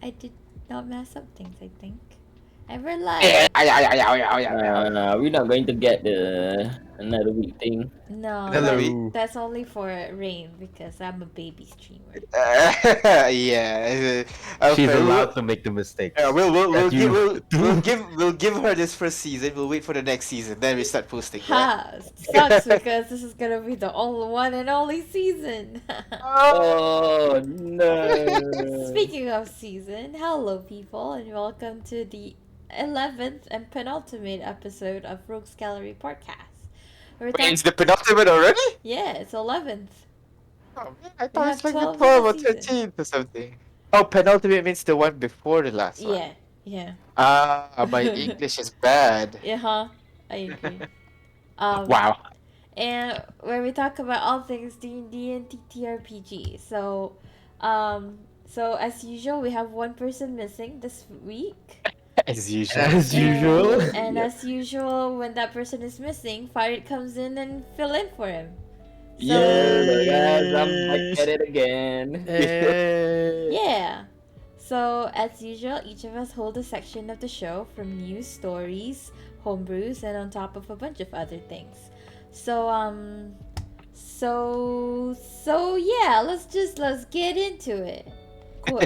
I did not mess up things, I think. I relaxed. We're not going to get the another week thing. No, Another that week. No. that's only for Rain because I'm a baby streamer. Yeah. She's Okay. allowed to make the mistakes We'll that give you do. we'll give her this first season. We'll wait for the next season. Then we start posting. Yeah. Ha! Sucks because this is gonna be the only one and only season. Oh no! Speaking of season, hello people and welcome to the 11th and penultimate episode of Rogues Gallery podcast. We're Wait, it's the penultimate already? Yeah, it's 11th. Oh man, I We thought have it's like the 12 in 12 the or season. 13th or something. Oh, penultimate means the one before the last one. Yeah, yeah. My English is bad. Yeah, huh? I agree. Um, Wow. and where we talk about all things D&D and TTRPG. So as usual, we have one person missing this week. As usual. As usual. And Yep. as usual, when that person is missing, Farid comes in and fill in for him. So, Hello guys, I'm back at it again. yeah. So, as usual, each of us hold a section of the show from news, stories, homebrews, and on top of a bunch of other things. So yeah, let's get into it. Cool.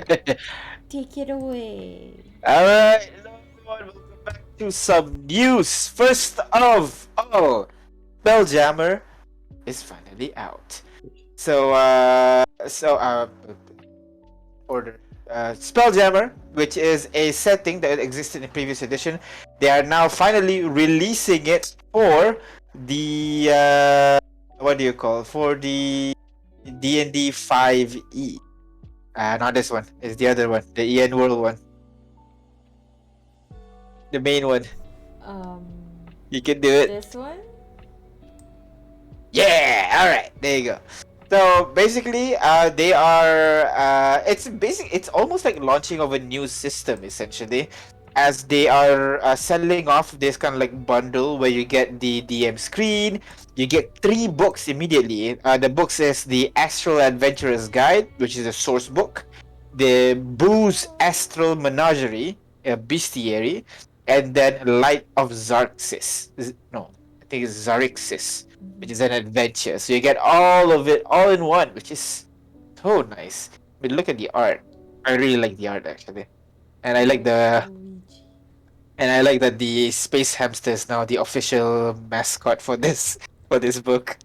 Take it away. Alright, hello everyone, welcome back to some news. First of all, Spelljammer is finally out. Spelljammer, which is a setting that existed in previous edition, they are now finally releasing it for the for the D&D 5e. Not this one. It's the other one, the EN World one. The main one. Um, You can do it. this one. Yeah. All right. There you go. So basically, they are. It's almost like launching of a new system essentially, as they are selling off this kind of like bundle where you get the DM screen. You get 3 books immediately. The books is the Astral Adventurer's Guide, which is a source book, the Boo's Astral Menagerie, a bestiary, and then Light of Zarxis. No, I think it's Zarixis, which is an adventure. So you get all of it all in one, which is so nice. I mean, look at the art. I really like the art actually, and I like Luigi. that the space hamster is now the official mascot for this book.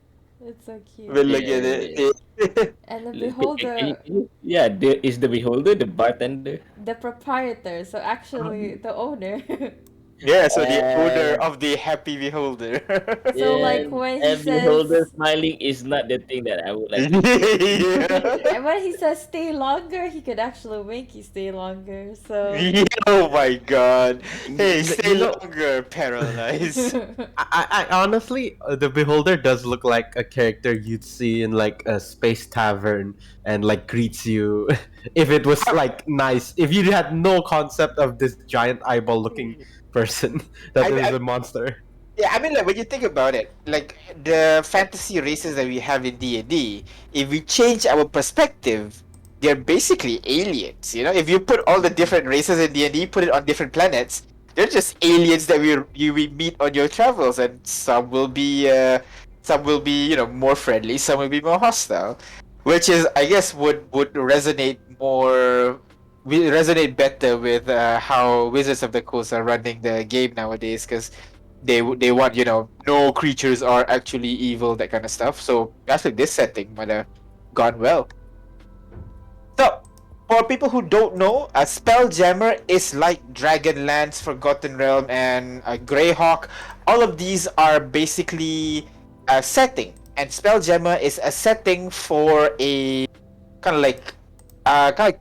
It's so cute. But look at it. And the Can beholder, yeah, is the beholder the bartender? the proprietor, so actually the owner. Yeah, so the owner Uh, of the happy beholder. So, like, and when he beholder says- smiling is not the thing that I would like. Yeah. And when he says stay longer, he could actually make you stay longer. So Oh my god. Hey, You stay know- longer, Paralyze. I honestly, the beholder does look like a character you'd see in like a space tavern and like greets you. If it was like nice, if you had no concept of this giant eyeball looking person that is I- a monster. Yeah, I mean, like when you think about it, like the fantasy races that we have in D&D, if we change our perspective, they're basically aliens. You know, if you put all the different races in D&D, put it on different planets, they're just aliens that we meet on your travels, and some will be more friendly, some will be more hostile, which is I guess would resonate better with how Wizards of the Coast are running the game nowadays, because they want no creatures are actually evil, that kind of stuff. So actually this setting might have gone well. So for people who don't know, a Spelljammer is like Dragonlance, Forgotten Realm, and Greyhawk. All of these are basically a setting, and Spelljammer is a setting for a kind of like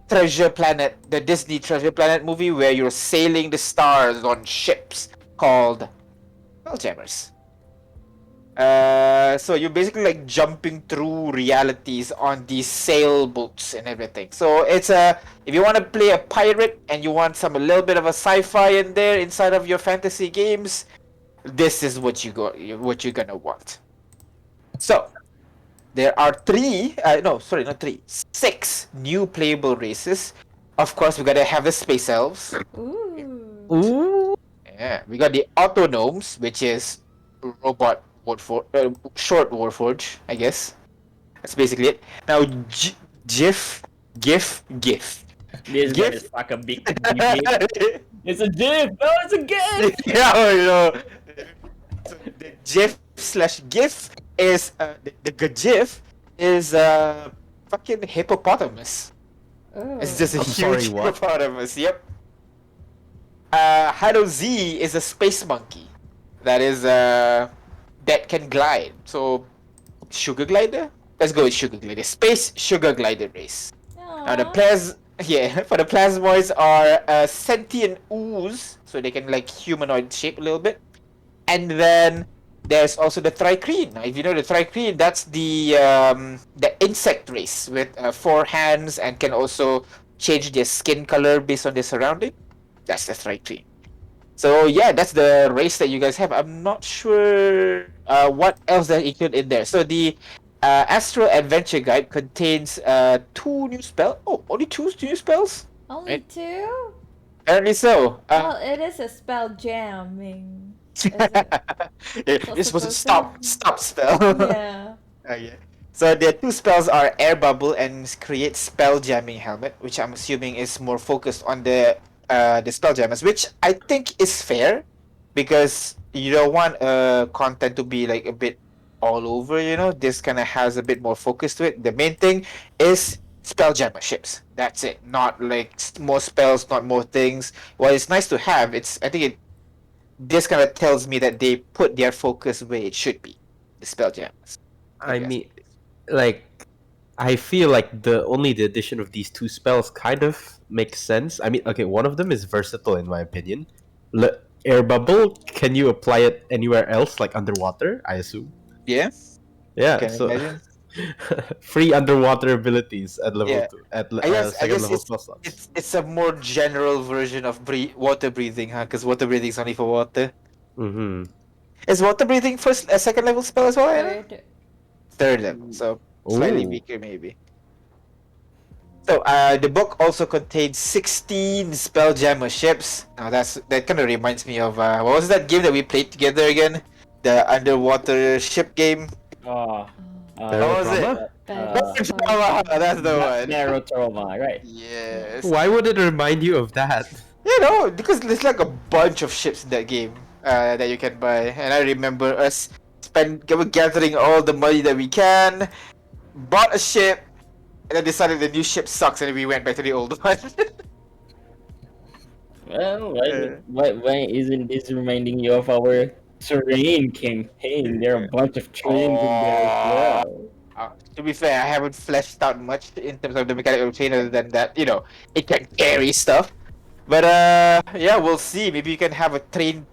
Treasure Planet, the Disney Treasure Planet movie, where you're sailing the stars on ships called Spelljammers. So you're basically like jumping through realities on these sailboats and everything. So it's if you want to play a pirate and you want a little bit of a sci-fi in there inside of your fantasy games, this is what you're gonna want. So there are 6 new playable races. Of course, we gotta have the space elves. Ooh. Ooh. Yeah, we got the autonomes, which is robot short warforge, I guess. That's basically it. Now, GIF, GIF. This guy is GIF. like a big debate. It's a GIF. No, it's a GIF. Yeah, you know. So the GIF slash GIF is the GIF is fucking hippopotamus. Oh. It's just a I'm huge sorry, what? hippopotamus. Yep. Hado Z is a space monkey that is that can glide. So sugar glider. Let's go with sugar glider. Space sugar glider race. Now the Aw. for the plasmoids are sentient ooze, so they can like humanoid shape a little bit. And then there's also the Thrycreen. Now, if you know the Thrycreen, that's the insect race with 4 hands and can also change their skin color based on their surrounding. That's the Thrycreen. So yeah, that's the race that you guys have. I'm not sure what else they include in there. So the Astro Adventure Guide contains 2 new spells. Oh, only 2 new spells? Only Right. 2? Apparently so. Well, it is a spell jamming. Is it? You're supposed to supposed to- stop spell. Yeah. Okay. So the 2 spells are Air Bubble and Create Spell Jamming Helmet, which I'm assuming is more focused on the spell jammers, which I think is fair because you don't want content to be like a bit all over, you know. This kind of has a bit more focus to it. The main thing is spell jammer ships. That's it. Not like more spells, not more things. While it's nice to have, I think this kind of tells me that they put their focus where it should be. The spell jammers. I mean, like, I feel like the addition of these 2 spells kind of makes sense. I mean, okay, one of them is versatile in my opinion. Air bubble, can you apply it anywhere else, like underwater? I assume. Yeah. Yeah. Can So imagine. free underwater abilities at level Yeah. 2 at I guess second level spell slots. it's a more general version of water breathing, huh? Because water breathing is only for water. Mm-hmm. Is water breathing first a second level spell as well? Anna? Third. Third level, so slightly Ooh. weaker maybe. So the book also contains 16 Spelljammer ships. Now that kind of reminds me of what was that game that we played together again? The underwater ship game. Oh, What was it? Trauma? That's the one. Narrow trauma, right? Yes. Why would it remind you of that? You know, because there's like a bunch of ships in that game that you can buy, and I remember us gathering all the money that we can, bought a ship, and then decided the new ship sucks, and we went back to the old one. Well, why isn't this reminding you of our terrain campaign? There are a bunch of terrains in there as well. To be fair, I haven't fleshed out much in terms of the mechanical chain other than that, you know, it can carry stuff. But yeah, we'll see. Maybe you can have a train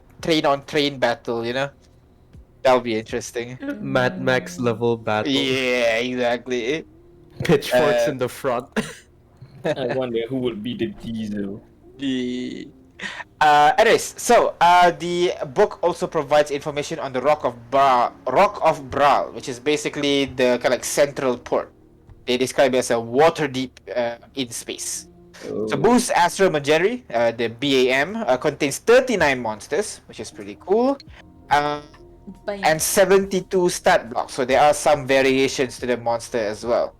on train battle, you know? That'll be interesting. Mad Max level battle. Yeah, exactly. Pitchforks in the front. I wonder who will be the diesel. Anyways, so the book also provides information on the Rock of Braal, which is basically the kind of like central port. They describe it as a water deep in space. Oh. So Boost Astro Magenry, the BAM, contains 39 monsters, which is pretty cool, and 72 stat blocks. So there are some variations to the monster as well.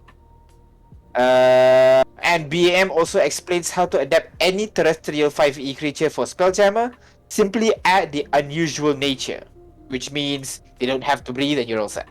And BAM also explains how to adapt any terrestrial 5e creature for Spelljammer. Simply add the unusual nature, which means they don't have to breathe and you're all set.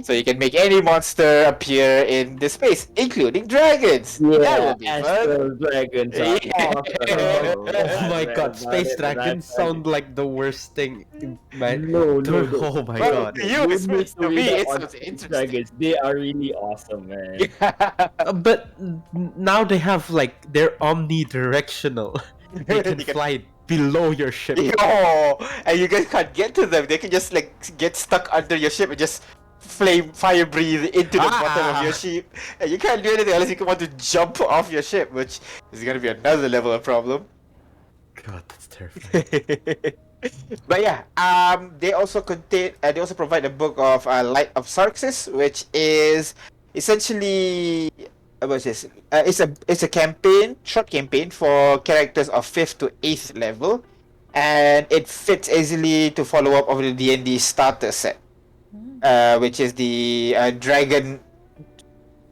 So you can make any monster appear in the space, including dragons. That will be fun. Astral dragons are awesome. Oh my god, space dragons sound like the worst thing. Man. No. Oh my Well, god. to you, it's need to me, read it's up on sounds space interesting. dragons. They are really awesome, man. But now they have like they're omnidirectional. They can You can- fly below your ship. Yo, and you guys can't get to them. They can just like get stuck under your ship and just fire breathe into the bottom of your ship. And you can't do anything unless you want to jump off your ship, which is gonna be another level of problem. God, that's terrifying. But yeah, they also provide a book of Light of Sarxis, which is essentially what's this? It's a campaign, short campaign for characters of 5th to 8th level, and it fits easily to follow up of the D&D starter set, which is the Dragon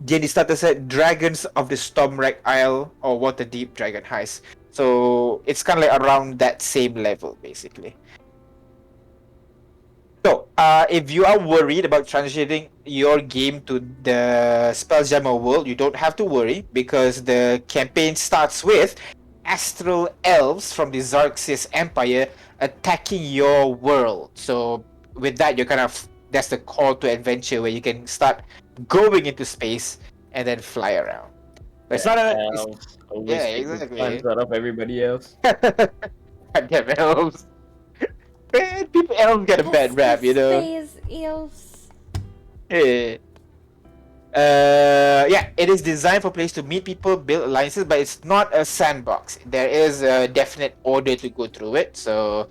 D&D starter set, Dragons of the Stormwreck Isle or Waterdeep Dragon Heist. So it's kind of like around that same level, basically. So, if you are worried about transitioning your game to the Spelljammer world, you don't have to worry because the campaign starts with astral elves from the Xerxes Empire attacking your world. So, with that, you're kind of that's the call to adventure where you can start going into space and then fly around. But it's not a. It's, Elves always yeah, take the exactly. funds out of everybody else. Goddamn elves. Man, people elves get a bad rap, you know. Space elves. Yeah. Yeah, it is designed for players to meet people, build alliances, but it's not a sandbox. There is a definite order to go through it, so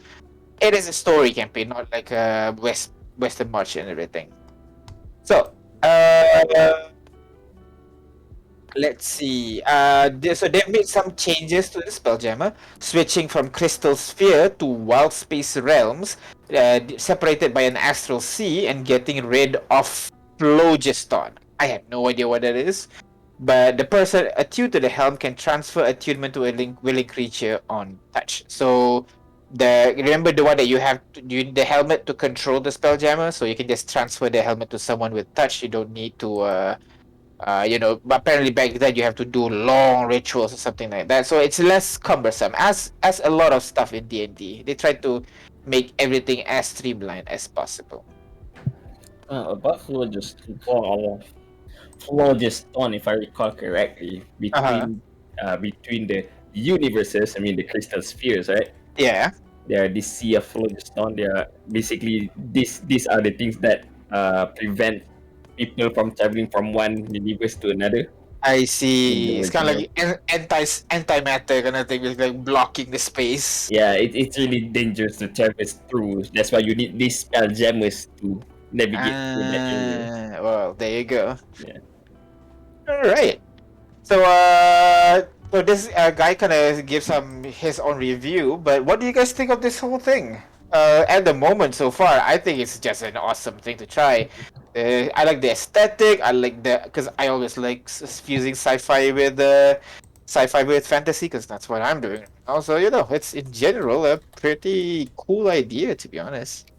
it is a story campaign, not like a Western March and everything. So, let's see. So they've made some changes to the Spelljammer, switching from Crystal Sphere to Wild Space Realms, separated by an Astral Sea, and getting rid of Phlogiston. I have no idea what that is, but the person attuned to the helm can transfer attunement to a willing creature on touch. So remember the one that you have the helmet to control the Spelljammer, so you can just transfer the helmet to someone with touch. You don't need to but apparently back then you have to do long rituals or something like that, so it's less cumbersome as a lot of stuff in D&D. They try to make everything as streamlined as possible. About Phlogiston, if I recall correctly, between the universes, I mean the crystal spheres, right? Yeah, There are this sea of Phlogiston. They are basically these are the things that prevent people from traveling from one universe to another I in the see. It's kind of original. like antimatter kind of thing. It's like blocking the space. Yeah, it's really dangerous to traverse through. That's why you need these spell jammers to navigate through that area. Well, there you go. Yeah. All right. So, this guy kind of gives some his own review. But what do you guys think of this whole thing? At the moment, so far, I think it's just an awesome thing to try. I like the aesthetic. I like because I always like fusing sci-fi with fantasy, because that's what I'm doing. Also, it's in general a pretty cool idea, to be honest.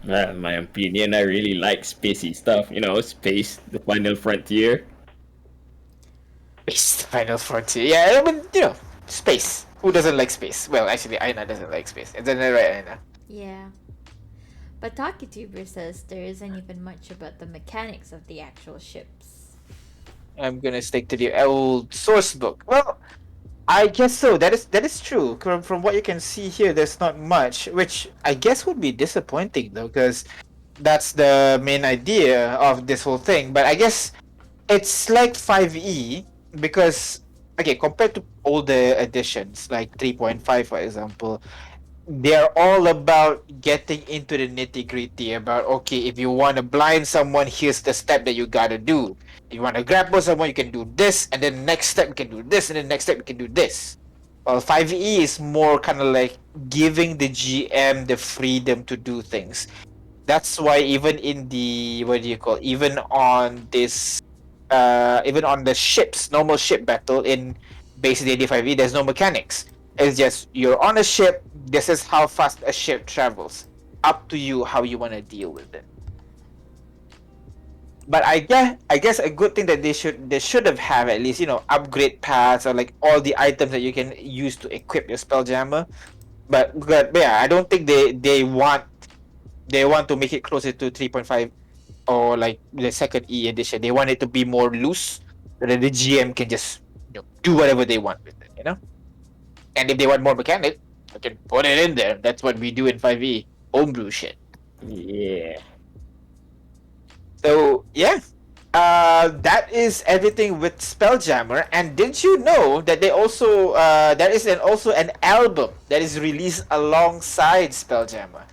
In my opinion, I really like spacey stuff. Space, the final frontier. Space Final Frontier. Yeah, I mean, space. Who doesn't like space? Well, actually, Aina doesn't like space. Isn't that right, Aina? Yeah. But TalkYouTuber says there isn't even much about the mechanics of the actual ships. I'm gonna stick to the old source book. Well, I guess so. That is true. From what you can see here, there's not much, which I guess would be disappointing though, because that's the main idea of this whole thing. But I guess it's like 5e because okay, compared to older editions like 3.5, for example, they're all about getting into the nitty gritty about okay, if you want to blind someone, here's the step that you gotta do. If you want to grapple someone, you can do this, and then next step you can do this, and then next step you can do this. Well, 5e is more kind of like giving the GM the freedom to do things. That's why even in the what do you call even on this even on the ships, normal ship battle in basic D&D 5e, there's no mechanics. It's just you're on a ship. This is how fast a ship travels. Up to you how you want to deal with it. But I guess a good thing that they should have at least upgrade paths or like all the items that you can use to equip your spelljammer. But yeah, I don't think they want to make it closer to 3.5 or like the second E edition. They want it to be more loose so that the GM can just do whatever they want with it. And if they want more mechanic, I can put it in there. That's what we do in 5e. Homebrew shit. Yeah. So yeah. That is everything with Spelljammer. And did you know that they also there is also an album that is released alongside Spelljammer?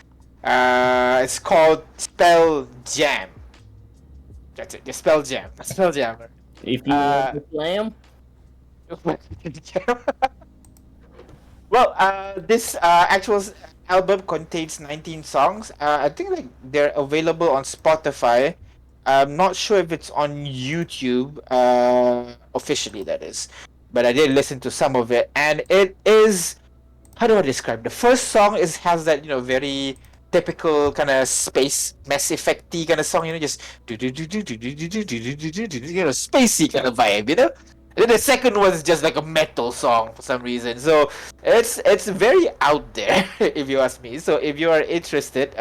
It's called Spelljam. That's it. Just Spelljammer. If you want to slam, Well, this actual album contains 19 songs. I think like they're available on Spotify. I'm not sure if it's on YouTube, officially that is, but I did listen to some of it, and it is, how do I describe? The first song is has that very typical kind of space Mass Effecty kind of song, just spacey kind of vibe. And then the second one is just like a metal song for some reason. So it's very out there, if you ask me. So if you are interested,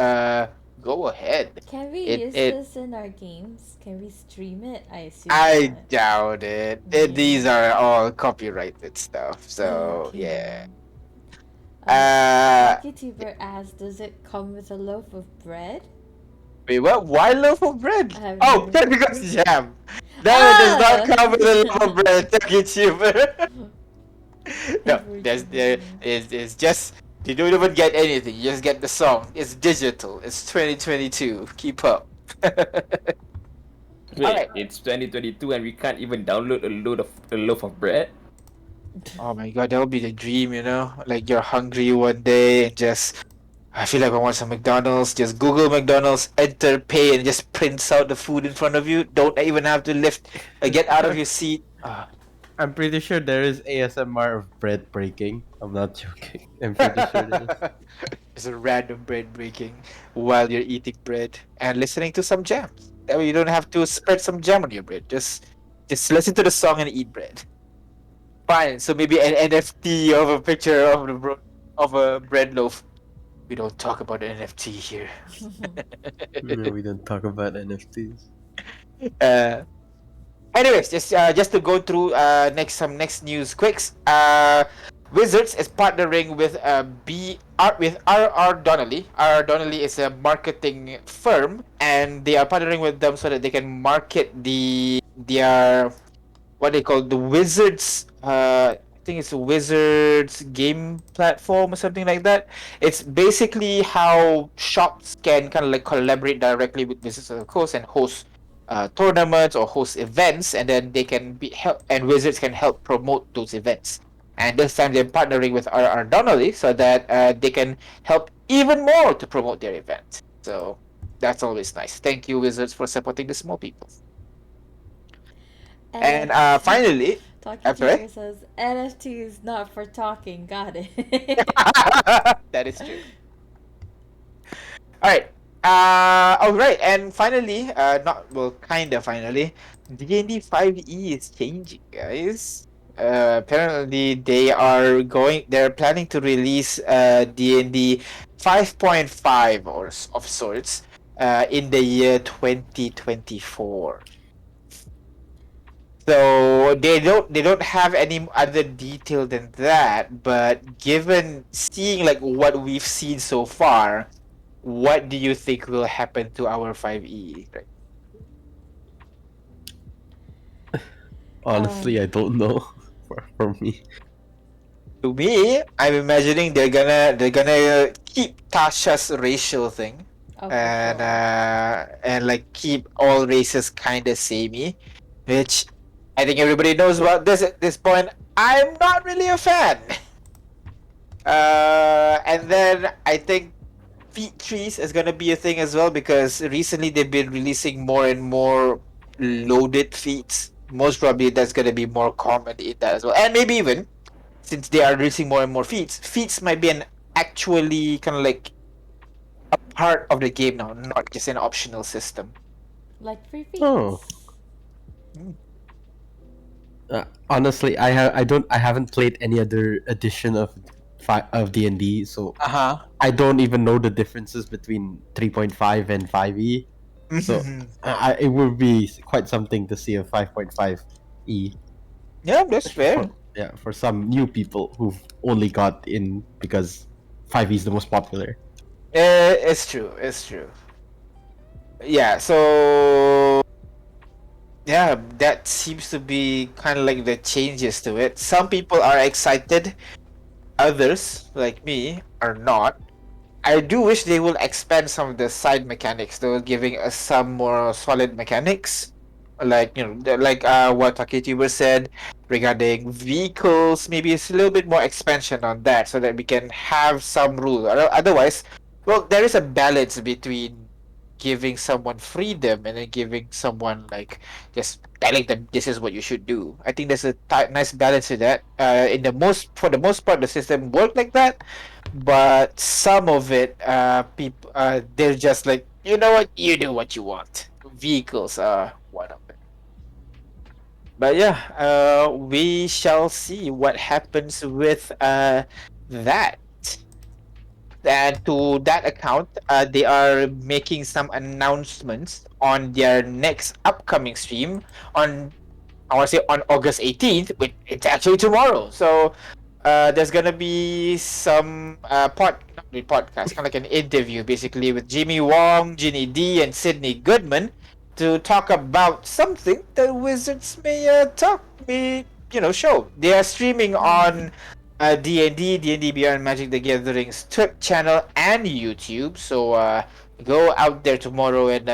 go ahead. Can we use It this in our games? Can we stream it? I assume I not. doubt it. Yeah. These are all copyrighted stuff. So Okay. yeah. HockeyTuber asks, does it come with a loaf of bread? Wait, what? Why loaf of bread? I have Oh, no that's idea. because jam. No, it does not come with a loaf of bread. Thank you, Tuber. No, it's just you don't even get anything. You just get the song. It's digital. It's 2022. Keep up. wait, Alright. it's 2022 and we can't even download a loaf of bread. Oh my god, that would be the dream, Like you're hungry one day and just I feel like I want some McDonald's. Just Google McDonald's, enter, pay, and just prints out the food in front of you. Don't even have to get out of your seat. I'm pretty sure there is ASMR of bread breaking. I'm not joking. I'm pretty sure there is. It's a random bread breaking while you're eating bread and listening to some jams. That way you don't have to spread some jam on your bread. Just listen to the song and eat bread. Fine. So maybe an NFT of a picture of of a bread loaf. We don't talk about NFT here. No, we don't talk about NFTs. Anyways, just to go through some next news quicks. Wizards is partnering with with R.R. Donnelley. R.R. Donnelley is a marketing firm, and they are partnering with them so that they can market their what they call the Wizards. I think it's a Wizards game platform or something like that. It's basically how shops can kind of like collaborate directly with Wizards of the Coast and host tournaments or host events, and then they can be help and Wizards can help promote those events. And this time they're partnering with R.R. Donnelley so that they can help even more to promote their event. So that's always nice. Thank you, Wizards, for supporting the small people. And finally, TalkieTuber says NFT is not for talking. Got it. that is true. All right. All right, and finally, finally, D&D 5e is changing, guys. Apparently, they're planning to release D&D 5.5 of sorts in the year 2024. So they don't have any other detail than that, but given seeing like what we've seen so far, what do you think will happen to our 5e? Honestly, I don't know. For me, To me, I'm imagining they're gonna keep Tasha's racial thing, and like keep all races kind of samey, which I think everybody knows about this at this point. I'm not really a fan. And then I think feat trees is gonna be a thing as well because recently they've been releasing more and more loaded feats. Most probably that's gonna be more common in that as well, and maybe even since they are releasing more and more feats might be an actually kind of like a part of the game now, not just an optional system. Like free feats. Oh. Honestly, I haven't played any other edition of D&D, so I don't even know the differences between 3.5 and 5e. So it would be quite something to see a 5.5e. Yeah, that's fair. For some new people who've only got in because 5e is the most popular. It's true. Yeah, so yeah, that seems to be kind of like the changes to it. Some people are excited, others, like me, are not. I do wish they will expand some of the side mechanics, though, giving us some more solid mechanics, like what Taketiba said regarding vehicles. Maybe it's a little bit more expansion on that, so that we can have some rule. Otherwise, well, there is a balance between giving someone freedom and then giving someone like just telling them this is what you should do. I think there's a nice balance to that. For the most part, the system worked like that, but some of it, people, they're just like, you know what, you do what you want. Vehicles are one of it. But yeah, we shall see what happens with that. And to that account, they are making some announcements on their next upcoming stream on, I want to say, on August 18th, which it's actually tomorrow. So there's gonna be some not really podcast, kind of like an interview, basically, with Jimmy Wong, Ginny D, and Sydney Goodman to talk about something the Wizards may show. They are streaming on D&D Beyond Magic the Gathering's Twitch channel and YouTube. So go out there tomorrow and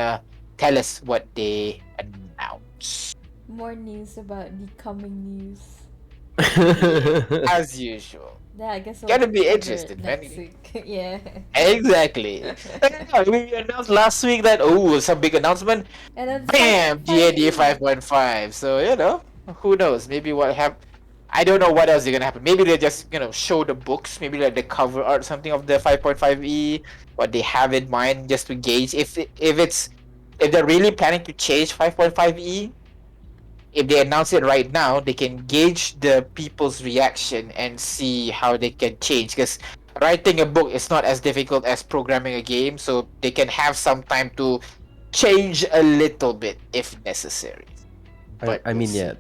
tell us what they announce. More news about the coming news. As usual. Yeah, I guess Gotta be cover interested, it man. next week. Yeah. Exactly. We announced last week that some big announcement. And then Bam! D&D 5.5. So who knows? Maybe what happen. I don't know what else is gonna happen. Maybe they just show the books. Maybe like the cover art, something of the 5.5e. What they have in mind, just to gauge if they're really planning to change 5.5e. If they announce it right now, they can gauge the people's reaction and see how they can change. Because writing a book is not as difficult as programming a game, so they can have some time to change a little bit if necessary. But I mean, yeah,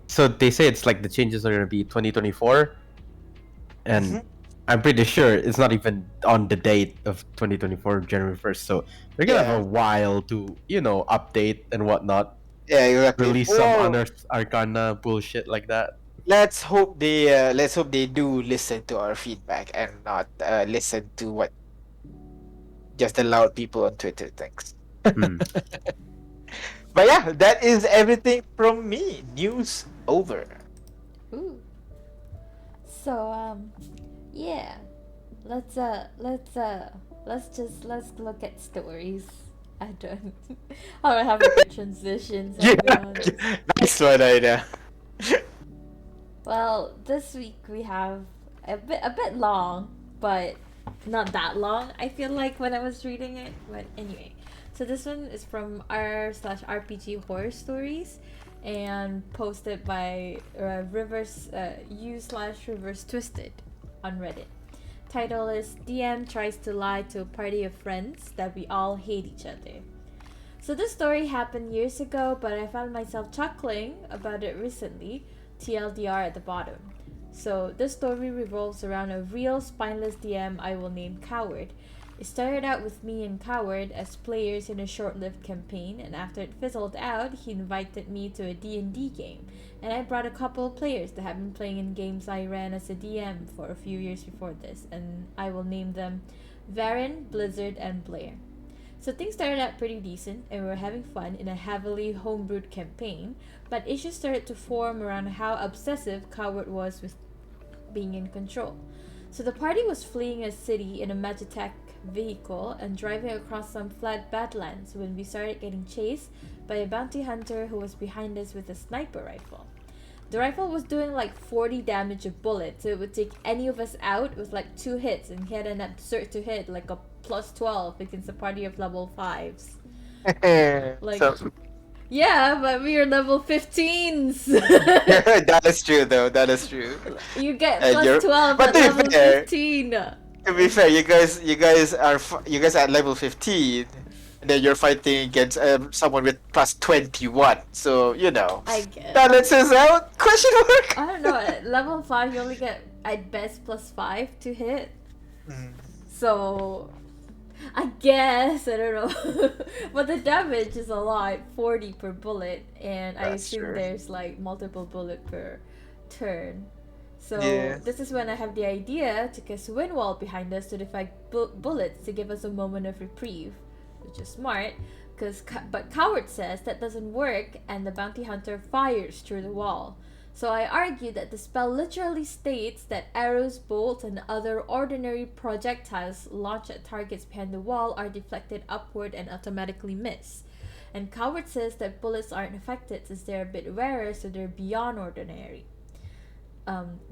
so they say it's like the changes are gonna be 2024, and I'm pretty sure it's not even on the date of 2024, January 1st. So they're gonna have a while to update and whatnot. Yeah, exactly. Release some Unearthed Arcana bullshit like that. Let's hope they do listen to our feedback and not listen to what just the loud people on Twitter thinks. But yeah, that is everything from me. News over. Ooh. So yeah. Let's look at stories. I don't have a good transition. So Nice one, Ida. Well, this week we have a bit long, but not that long. I feel like when I was reading it, but anyway. So this one is from r/RPG Horror Stories, and posted by u/Reverse Twisted on Reddit. Title is DM tries to lie to a party of friends that we all hate each other. So this story happened years ago, but I found myself chuckling about it recently. TLDR at the bottom. So this story revolves around a real spineless DM I will name Coward. It started out with me and Coward as players in a short-lived campaign, and after it fizzled out, he invited me to a D&D game, and I brought a couple of players that have been playing in games I ran as a DM for a few years before this, and I will name them Varen, Blizzard, and Blair. So things started out pretty decent, and we were having fun in a heavily homebrewed campaign, but issues started to form around how obsessive Coward was with being in control. So the party was fleeing a city in a Magitech vehicle and driving across some flat badlands when we started getting chased by a bounty hunter who was behind us with a sniper rifle. The rifle was doing like 40 damage a bullet, so it would take any of us out with like 2 hits, and he had an absurd to hit, like a plus 12 against a party of level 5s. Yeah, but we are level 15s. That is true, though. That is true. You get plus 12 at level 15. To be fair, you guys are at level 15, and then you're fighting against someone with plus 21. So I guess balances out. Question mark. I don't know. At level 5, you only get at best plus 5 to hit. So I guess I don't know, but the damage is a lot, 40 per bullet, and I assume there's like multiple bullet per turn. So Yeah. this is when I have the idea to cast Wind Wall behind us to deflect bullets to give us a moment of reprieve, which is smart. But Coward says that doesn't work, and the bounty hunter fires through the wall. So I argue that the spell literally states that arrows, bolts, and other ordinary projectiles launched at targets behind the wall are deflected upward and automatically miss. And Coward says that bullets aren't affected since they're a bit rarer, so they're beyond ordinary.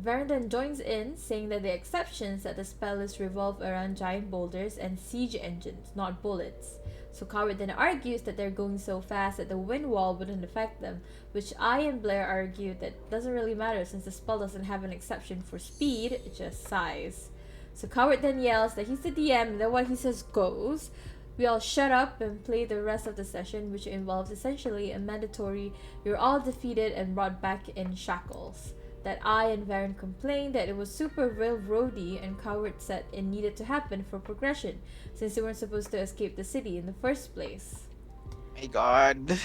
Verondon joins in, saying that the exceptions that the spell is revolve around giant boulders and siege engines, not bullets. So Coward then argues that they're going so fast that the wind wall wouldn't affect them, which I and Blair argue that doesn't really matter since the spell doesn't have an exception for speed, just size. So Coward then yells that he's the DM and that what he says goes. We all shut up and play the rest of the session, which involves essentially a mandatory you're all defeated and brought back in shackles. That I and Varen complained that it was super railroady, and Coward said it needed to happen for progression, since they weren't supposed to escape the city in the first place. My God.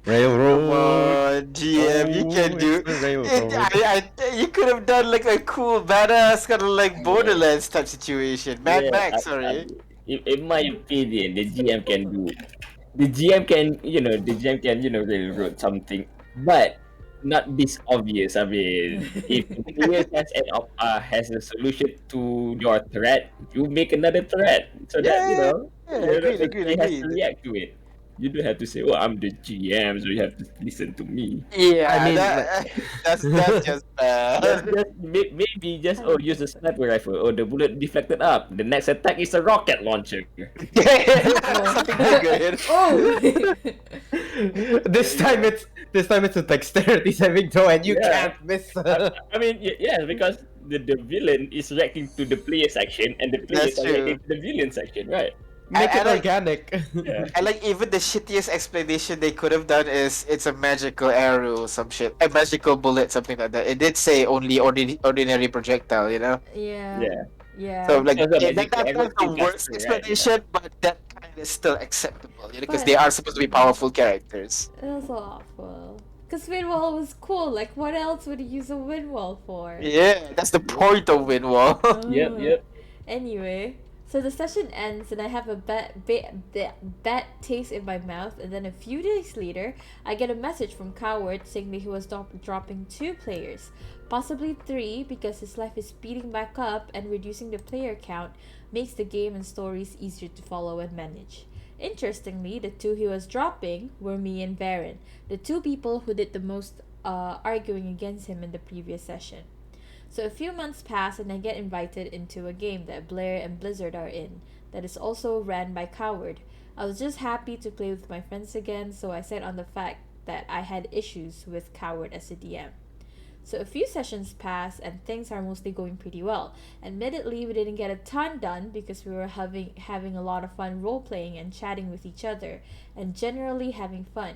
Come Railroad. on, GM, you Oh, can do it's the it. railroad. You could have done like a cool, badass kind of like Yeah. Borderlands type situation. Mad Yeah, Max, sorry. in my opinion, the GM can do. The GM can, the GM can, railroad something, but not this obvious. I mean, if the player has a solution to your threat, you make another threat so that Yeah, yeah, agreed, the agreed, player has to agreed. react to it. You don't have to say, "Oh, I'm the GM, so you have to listen to me." Yeah, I mean, like, that's just bad. Maybe just I don't use a think so. sniper rifle. Oh, the bullet deflected up. The next attack is a rocket launcher. Something bigger. You know? Oh! this time it's a dexterity saving throw and you Yeah. can't miss. I mean, yeah, because the villain is reacting to the player's action, and the players That's are true. reacting to the villain's action, right? Make it I like- organic. Yeah. I like even the shittiest explanation they could have done is it's a magical arrow, some shit, a magical bullet, something like that. It did say only ordinary projectile, you know. Yeah. Yeah. Yeah. So like Because the that's arrow the still cuts worst through, right? explanation, but that kind of still acceptable, you know, because But- they are supposed to be powerful characters. It was awful. Because wind wall was cool. Like, what else would you use a wind wall for? Yeah, that's the point of Windwall. Yep. Anyway, so the session ends and I have a bad taste in my mouth, and then a few days later, I get a message from Coward saying that he was dropping 2 players, possibly 3, because his life is speeding back up and reducing the player count makes the game and stories easier to follow and manage. Interestingly, the 2 he was dropping were me and Baron, the 2 people who did the most arguing against him in the previous session. So a few months pass and I get invited into a game that Blair and Blizzard are in that is also ran by Coward. I was just happy to play with my friends again, so I said on the fact that I had issues with Coward as a DM. So a few sessions pass and things are mostly going pretty well. Admittedly, we didn't get a ton done because we were having a lot of fun role-playing and chatting with each other and generally having fun.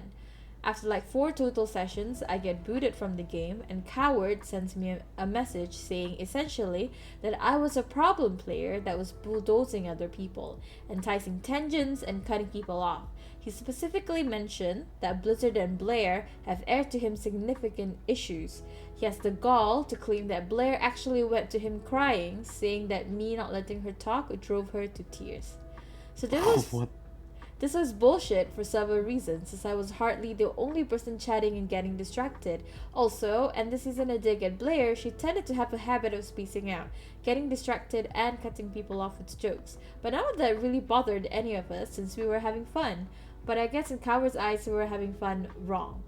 After like 4 total sessions, I get booted from the game and Coward sends me a message saying essentially that I was a problem player that was bulldozing other people, enticing tangents and cutting people off. He specifically mentioned that Blizzard and Blair have aired to him significant issues. He has the gall to claim that Blair actually went to him crying, saying that me not letting her talk drove her to tears. So What? this was bullshit for several reasons, since I was hardly the only person chatting and getting distracted. Also, and this isn't a dig at Blair, she tended to have a habit of spacing out, getting distracted and cutting people off with jokes. But none of that really bothered any of us since we were having fun. But I guess in Coward's eyes we were having fun wrong.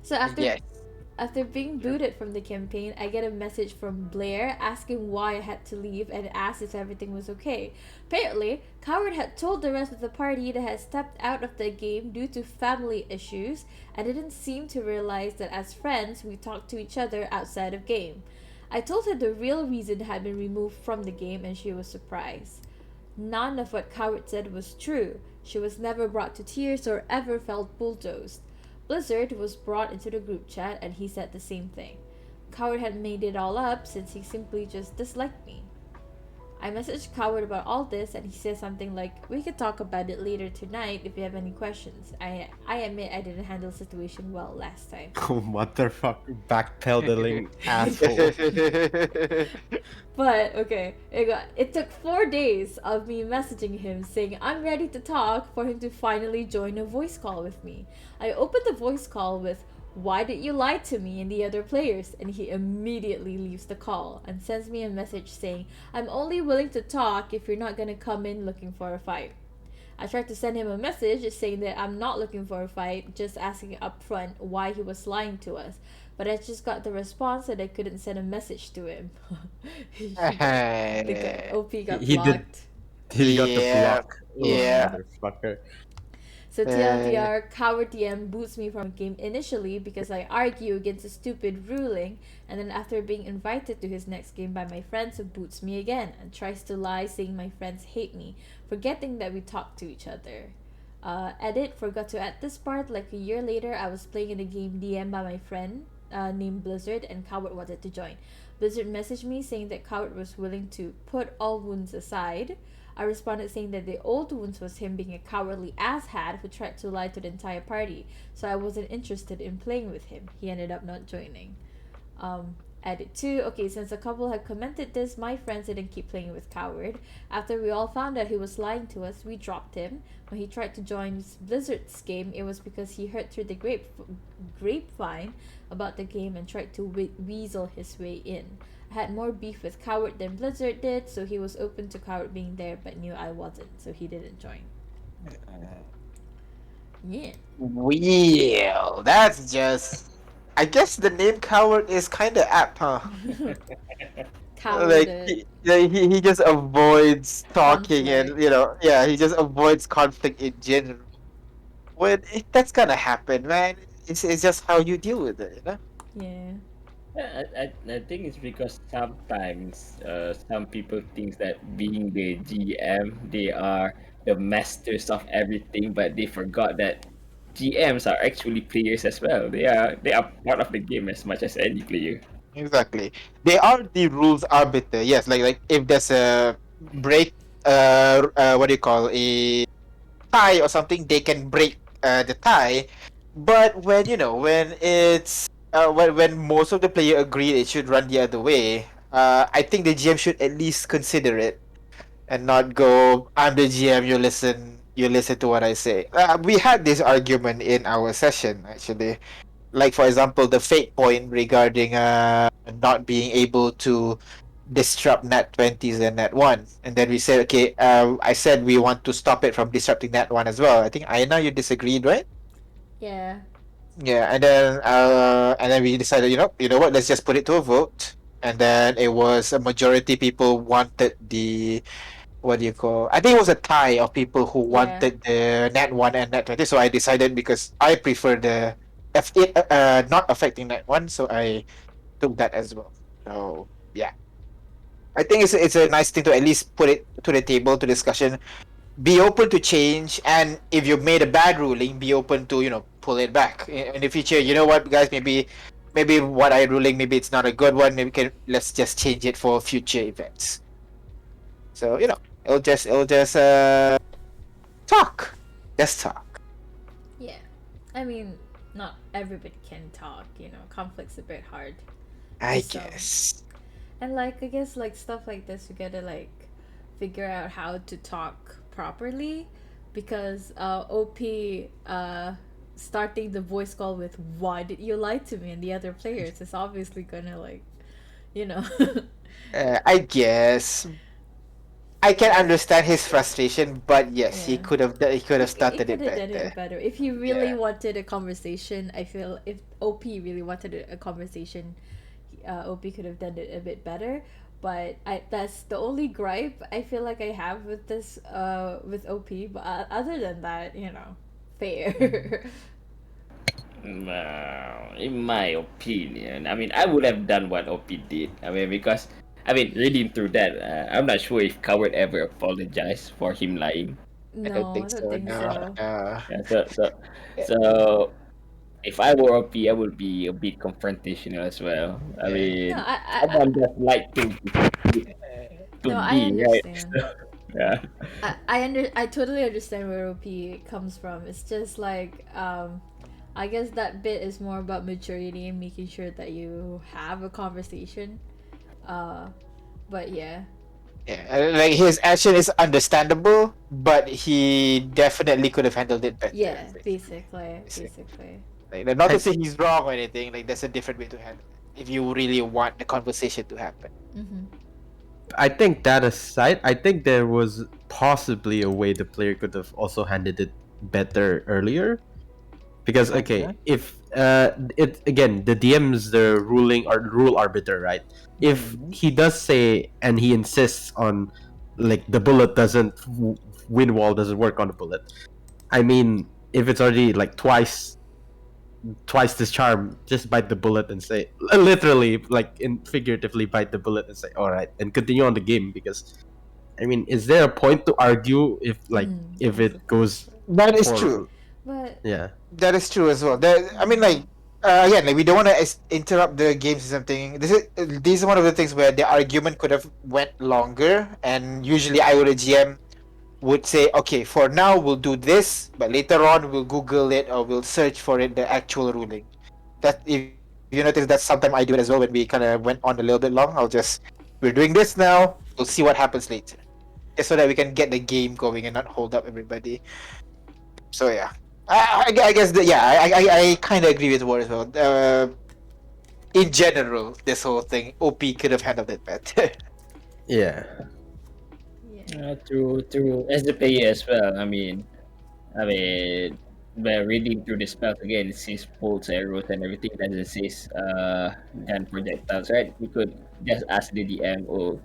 So after being booted from the campaign, I get a message from Blair asking why I had to leave and asked if everything was okay. Apparently, Coward had told the rest of the party that had stepped out of the game due to family issues and didn't seem to realize that as friends we talked to each other outside of game. I told her the real reason had been removed from the game and she was surprised. None of what Coward said was true. She was never brought to tears or ever felt bulldozed. Blizzard was brought into the group chat and he said the same thing. Coward had made it all up since he simply just disliked me. I messaged Coward about all this, and he says something like, "We could talk about it later tonight if you have any questions." I admit I didn't handle the situation well last time. Oh, motherfucker, backpedaling asshole. But okay, it took 4 days of me messaging him saying I'm ready to talk for him to finally join a voice call with me. I opened the voice call with, "Why did you lie to me and the other players?" And he immediately leaves the call and sends me a message saying, "I'm only willing to talk if you're not gonna come in looking for a fight." I tried to send him a message saying that I'm not looking for a fight, just asking up front why he was lying to us. But I just got the response that I couldn't send a message to him. The OP got He did. blocked. He got the Yeah, block. Oh, yeah. motherfucker. So TLDR, Coward DM boots me from a game initially because I argue against a stupid ruling, and then after being invited to his next game by my friends, he boots me again and tries to lie saying my friends hate me, forgetting that we talk to each other. Edit, forgot to add this part, like a year later I was playing in a game DM by my friend named Blizzard, and Coward wanted to join. Blizzard messaged me saying that Coward was willing to put all wounds aside. I responded saying that the old wounds was him being a cowardly asshat who tried to lie to the entire party, so I wasn't interested in playing with him. He ended up not joining. Edit 2. Okay, since a couple had commented this, my friends didn't keep playing with Coward. After we all found out he was lying to us, we dropped him. When he tried to join Blizzard's game, it was because he heard through the grapevine about the game and tried to weasel his way in. I had more beef with Coward than Blizzard did, so he was open to Coward being there but knew I wasn't, so he didn't join. Yeah. Well, that's just. I guess the name Coward is kind of apt, huh? Coward. He just avoids talking and Conflict. yeah, he just avoids conflict in general. That's gonna happen, man. It's just how you deal with it, you know. Yeah. I think it's because sometimes some people think that being the GM, they are the masters of everything, but they forgot that GMs are actually players as well. They are part of the game as much as any player. Exactly. They are the rules arbiter. Yes, like if there's a break, what do you call a tie or something, they can break the tie. But when it's when most of the player agree it should run the other way, I think the GM should at least consider it and not go, "I'm the GM, you listen to what I say." We had this argument in our session actually. Like for example, the fate point regarding not being able to disrupt Nat 20s and Nat 1. And then we said, okay, I said we want to stop it from disrupting Nat 1 as well. I think Aina, you disagreed, right? Yeah. Yeah, and then we decided, you know what, let's just put it to a vote. And then it was a majority people wanted the what do you call? I think it was a tie of people who Yeah. wanted the Nat 1 and Nat 20. So I decided because I prefer the it not affecting Nat 1, so I took that as well. So yeah. I think it's a nice thing to at least put it to the table to discussion. Be open to change, and if you made a bad ruling, be open to pull it back in the future. You know what, guys? Maybe what I ruling, maybe it's not a good one. Let's just change it for future events. So it'll just talk. Just talk. Yeah. I mean, not everybody can talk, conflict's a bit hard. I So- guess. And I guess stuff like this you gotta figure out how to talk properly, because OP starting the voice call with "Why did you lie to me?" and the other players is obviously gonna you know. I guess. I can understand his frustration, but yes, he Yeah. could have started it He could have done better. it better. If he really Yeah. wanted a conversation, I feel if OP really wanted a conversation, OP could have done it a bit better. But that's the only gripe I feel like I have with this with OP. But other than that, fair. Now, in my opinion, I mean, I would have done what OP did. I mean, because reading through that, I'm not sure if Coward ever apologized for him lying. I don't No, I think don't so. think No, so. no. Yeah, so if I were OP, I would be a bit confrontational as well. I Yeah. mean, No, I someone just like to to No, I be, right? understand. Yeah. I totally understand where OP comes from. It's just like I guess that bit is more about maturity and making sure that you have a conversation. Uh but yeah. Yeah, like his action is understandable, but he definitely could have handled it better. Yeah, basically. Basically. Basically. Like, not to I- say he's wrong or anything. Like, there's a different way to handle it if you really want the conversation to happen. Mhm. I think that aside, I think there was possibly a way the player could have also handled it better earlier. Because Okay. if it again, the DM is the ruling or rule arbiter, right? If Mhm. he does say and he insists on like the bullet doesn't wind wall doesn't work on the bullet. I mean, if it's already like twice this charm, just bite the bullet and say literally like in figuratively bite the bullet and say all right and continue on the game because I mean, is there a point to argue if if That's a it goes That is for true. But yeah. That is true as well. I mean, like, again, like we don't want to interrupt the games or something. This is one of the things where the argument could have went longer, and usually I would a GM would say, okay, for now we'll do this, but later on we'll Google it or we'll search for it, the actual ruling. That if you notice, that sometimes I do it as well when we kind of went on a little bit long. We're doing this now. We'll see what happens later, just so that we can get the game going and not hold up everybody. So yeah, I guess that yeah, I kind of agree with War as well. In general, this whole thing, OP could have handled it better. Yeah. yeah. To as the player as well. I mean, by reading through the spells again, it says bolts, arrows, and everything. That it says gun projectiles, right? You could just ask the DM, "Oh,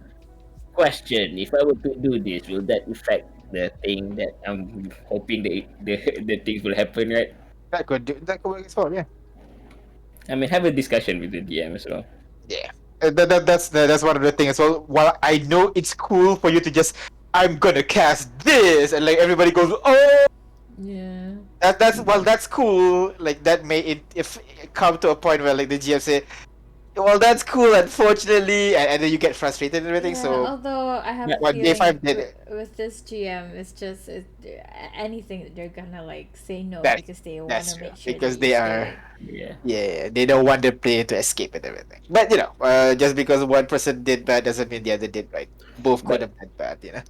question: If I were to do this, will that affect the thing that I'm hoping the things will happen, right?" That could work as well. Yeah, I mean, have a discussion with the DM as well. yeah. That's one of the things as well. While I know it's cool for you to just, I'm gonna cast this, and like everybody goes, oh, Yeah. that's cool. Like that may if it come to a point where like the GM say, well, that's cool, unfortunately, and then you get frustrated and everything. Yeah, So although I have Yeah. a what day feeling five did it. with this GM, it's just anything that they're gonna like say no That- because they want That's to true make sure because that you they stay. are. Yeah. Yeah, they don't want the player to escape and everything. But just because one person did bad doesn't mean the other did right. Both could But have done bad, you know.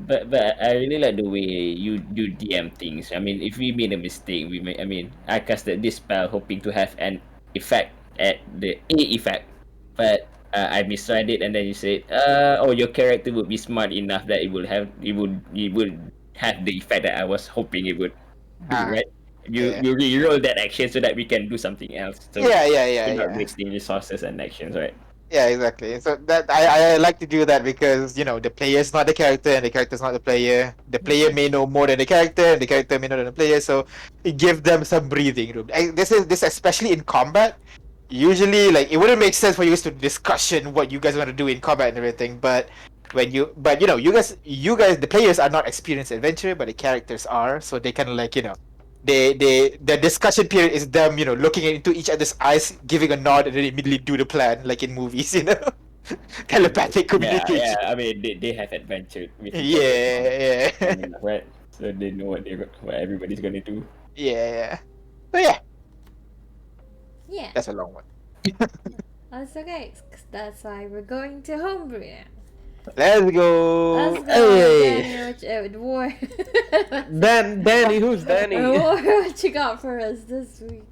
but I really like the way you do DM things. I mean, if we made a mistake, we may. I mean, I casted this spell hoping to have an effect at the A effect, but I misread it, and then you said, oh, your character would be smart enough that it would have the effect that I was hoping it would do, Ah, right? You yeah, you re-roll that action so that we can do something else. So yeah, we're not yeah. wasting resources and actions, right? Yeah, exactly. So that I like to do that because the player's not the character and the character's not the player. The player may know more than the character and the character may know than the player. So it give them some breathing room. This especially in combat. Usually, like it wouldn't make sense for you guys to discussion what you guys want to do in combat and everything. But you guys, the players are not experienced adventurer, but the characters are. So they kind of like the discussion period is them looking into each other's eyes, giving a nod, and then immediately do the plan like in movies. Telepathic Yeah. communication. I mean, they have adventured with each other Yeah, long yeah. enough, right? So they know what everybody's gonna do. Yeah. But yeah, Yeah, that's a long one. that's okay. 'Cause that's why we're going to homebrew now. Let's go. Let's go, Hey. Danny. War. Danny, who's Danny? War, what you got for us this week?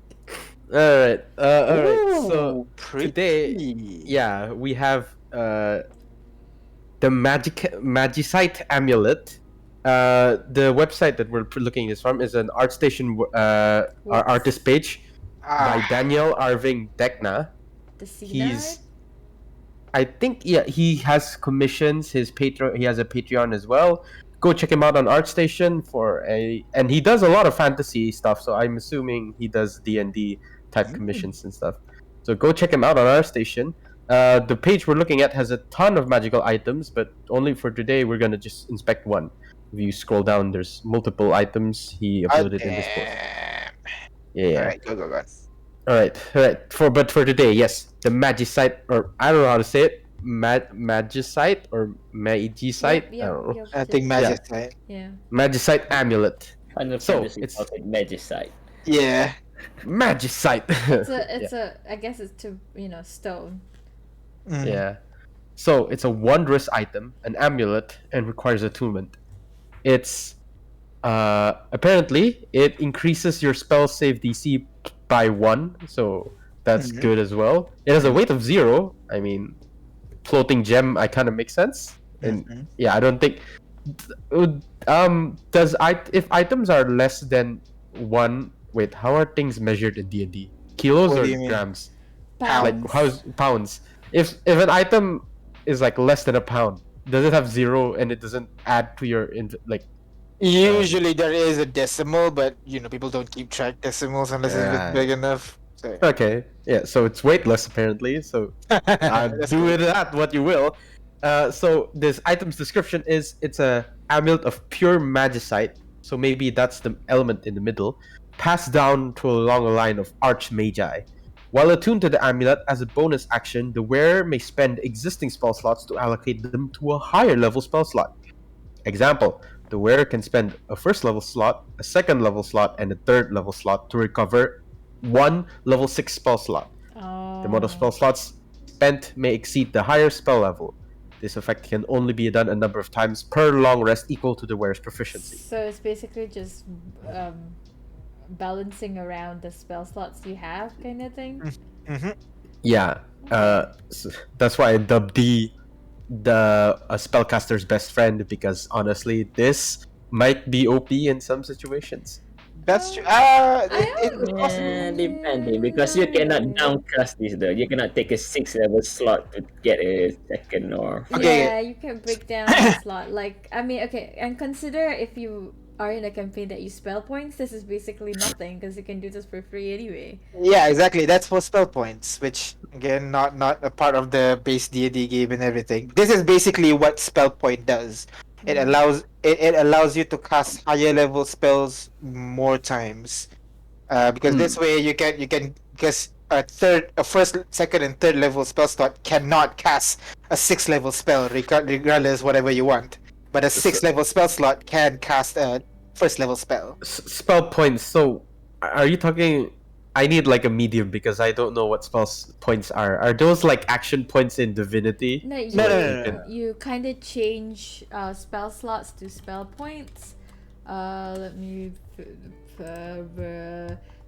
All right. All right. So Ooh, pretty. today, yeah, we have the Magicite amulet. The website that we're looking this from is an ArtStation artist page by Daniel Arving Dekna. The Cena. He's, I think, yeah, he has commissions. He has a Patreon as well. Go check him out on ArtStation and he does a lot of fantasy stuff. So I'm assuming he does D&D type commissions and stuff. So go check him out on ArtStation. The page we're looking at has a ton of magical items, but only for today we're gonna just inspect one. If you scroll down, there's multiple items he uploaded in this post. Yeah. All right, go. All right. For today, yes, the Magicite, or I don't know how to say it. magicite or magicite. I don't know. I think just- magic, right? yeah. Magicite amulet. Final So, Fantasy it's calls it Magicite. Yeah. magicite. It's a I guess it's to stone. Mm. Yeah. So it's a wondrous item, an amulet, and requires attunement. It's apparently it increases your spell save DC by 1, so that's Mhm. good as well. It has a weight of 0. I mean, floating gem, I kind of makes sense. And Mhm. yeah, I don't think does if items are less than 1, wait, how are things measured in D&D? Kilos What or do you mean? grams? Pounds. Like how's pounds? If an item is like less than a pound, does it have 0 and it doesn't add to your like? Usually there is a decimal, but people don't keep track decimals unless it's big enough. So Okay, yeah, so it's weightless apparently. So that's do cool. with that what you will. So this item's description is it's a amulet of pure magicite. So maybe that's the element in the middle, passed down to along a line of archmagi. While attuned to the amulet, as a bonus action, the wearer may spend existing spell slots to allocate them to a higher level spell slot. Example: the wearer can spend a first level slot, a second level slot, and a third level slot to recover one level 6 spell slot. Oh. The amount of spell slots spent may exceed the higher spell level. This effect can only be done a number of times per long rest equal to the wearer's proficiency. So it's basically just balancing around the spell slots you have, kind of thing. Mhm. Yeah, that's why I dubbed the spellcaster's best friend, because honestly, this might be OP in some situations. That's true. It's possible. Yeah, depending, because you cannot downcast this though. You cannot take a 6 level slot to get a second or Okay. Yeah, you can break down the slot. Like, I mean, okay, and consider if you are in a campaign that use spell points, this is basically nothing because you can do this for free anyway. Yeah, exactly. That's for spell points, which again, not a part of the base D&D game and everything. This is basically what spell point does. It allows you to cast higher level spells more times. Because this way you can because a first, second, and third level spell slot cannot cast a 6 level spell regardless whatever you want. But a 6 level spell slot can cast a first level spell. Spell points. So, are you talking? I need like a medium because I don't know what points are. Are those like action points in Divinity? No, you, No. you kind of change spell slots to spell points. Let me.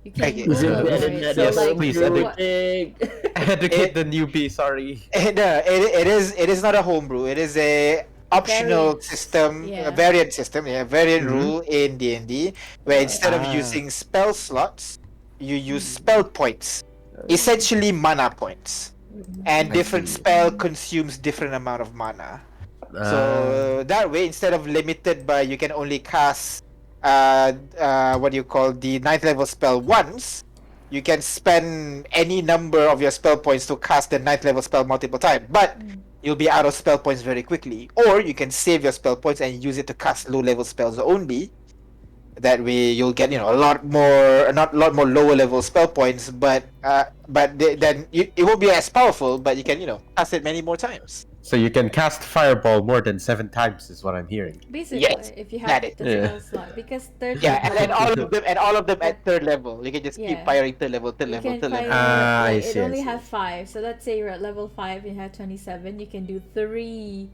You can Okay. Google Yes, it. yes, So, like, please, what- Educate the newbie. Sorry. It is not a homebrew. It is a optional Variant, system, yeah. a variant system, variant Mhm. rule in D&D, where instead of Ah. using spell slots, you use spell points, essentially mana points, and I different see. spell consumes different amount of mana. Ah. So that way, instead of limited by you can only cast what do you call the 9th level spell once, you can spend any number of your spell points to cast the 9th level spell multiple times, but you'll be out of spell points very quickly. Or you can save your spell points and use it to cast low level spells only. That way you'll get a lot more, not a lot more lower level spell points, but then it won't be as powerful, but you can cast it many more times. So you can cast Fireball more than 7 times, is what I'm hearing. Basically, Yes, if you that have is. the Yeah. spell slot, because third Yeah, and then level, all of them at third level. You can just keep Yeah. firing third level, third you level, can third fire. level. I Like, see, it I only see. have 5. So let's say you're at level 5 and you have 27. You can do 3.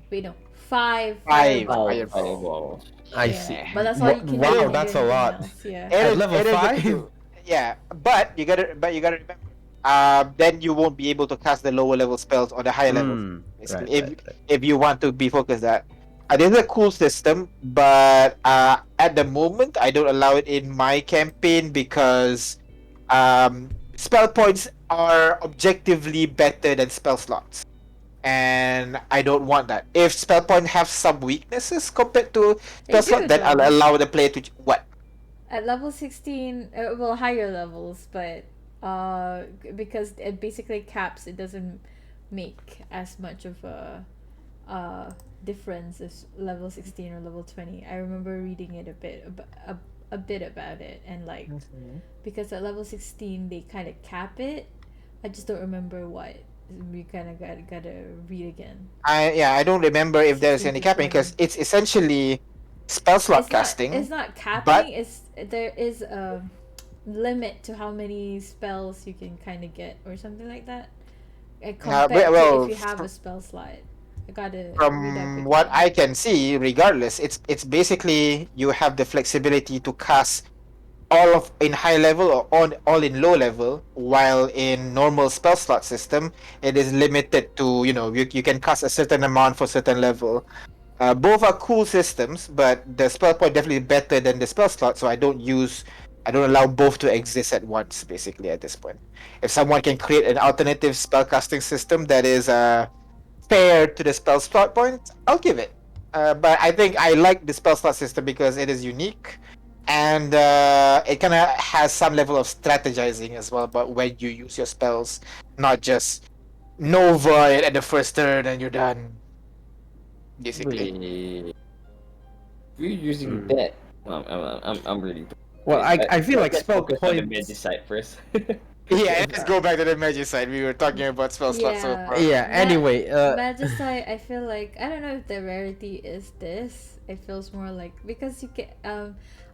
Wait, no, 5. Five fireballs. fireball. I Yeah, see. but that's all you can do. Wow, You can't that's do a anything lot. else, Yeah. At level It is a 5? two. Yeah, but you gotta remember. Then you won't be able to cast the lower level spells on the higher level. Basically, Right. if you want to be focused that. This is a cool system, but at the moment I don't allow it in my campaign because spell points are objectively better than spell slots, and I don't want that. If spell point have some weaknesses compared to They spell slot, do, then I'll though. allow the player to what? At level 16, well, higher levels, but because it basically caps, it doesn't make as much of a difference as level 16 or level 20. I remember reading it a bit about it, and like because at level 16 they kind of cap it. I just don't remember what we kind of gotta read again. I don't remember if there's 16 any to capping 20. because it's essentially spell slot casting. It's not capping. but There is a limit to how many spells you can kind of get or something like that. Compared to well, if you have a spell slot. I gotta read that from quickly. what I can see, regardless, it's basically you have the flexibility to cast all of in high level or on all in low level, while in normal spell slot system it is limited to you can cast a certain amount for certain level. Both are cool systems, but the spell point definitely better than the spell slot, so I don't allow both to exist at once. Basically, at this point, if someone can create an alternative spell casting system that is fair to the spell slot point, I'll give it. But I think I like the spell slot system because it is unique, and it kind of has some level of strategizing as well about when you use your spells, not just Nova it at the first turn and you're done. Basically, Wait, you're using Hmm. that. I'm really. Well, Wait, I feel like let's spell focus on the magic points. side first. yeah. Let's go back to the magic side. We were talking about spell slot so Yeah. far. Yeah. Anyway, Magicite, I feel like I don't know if the rarity is this. It feels more like because you can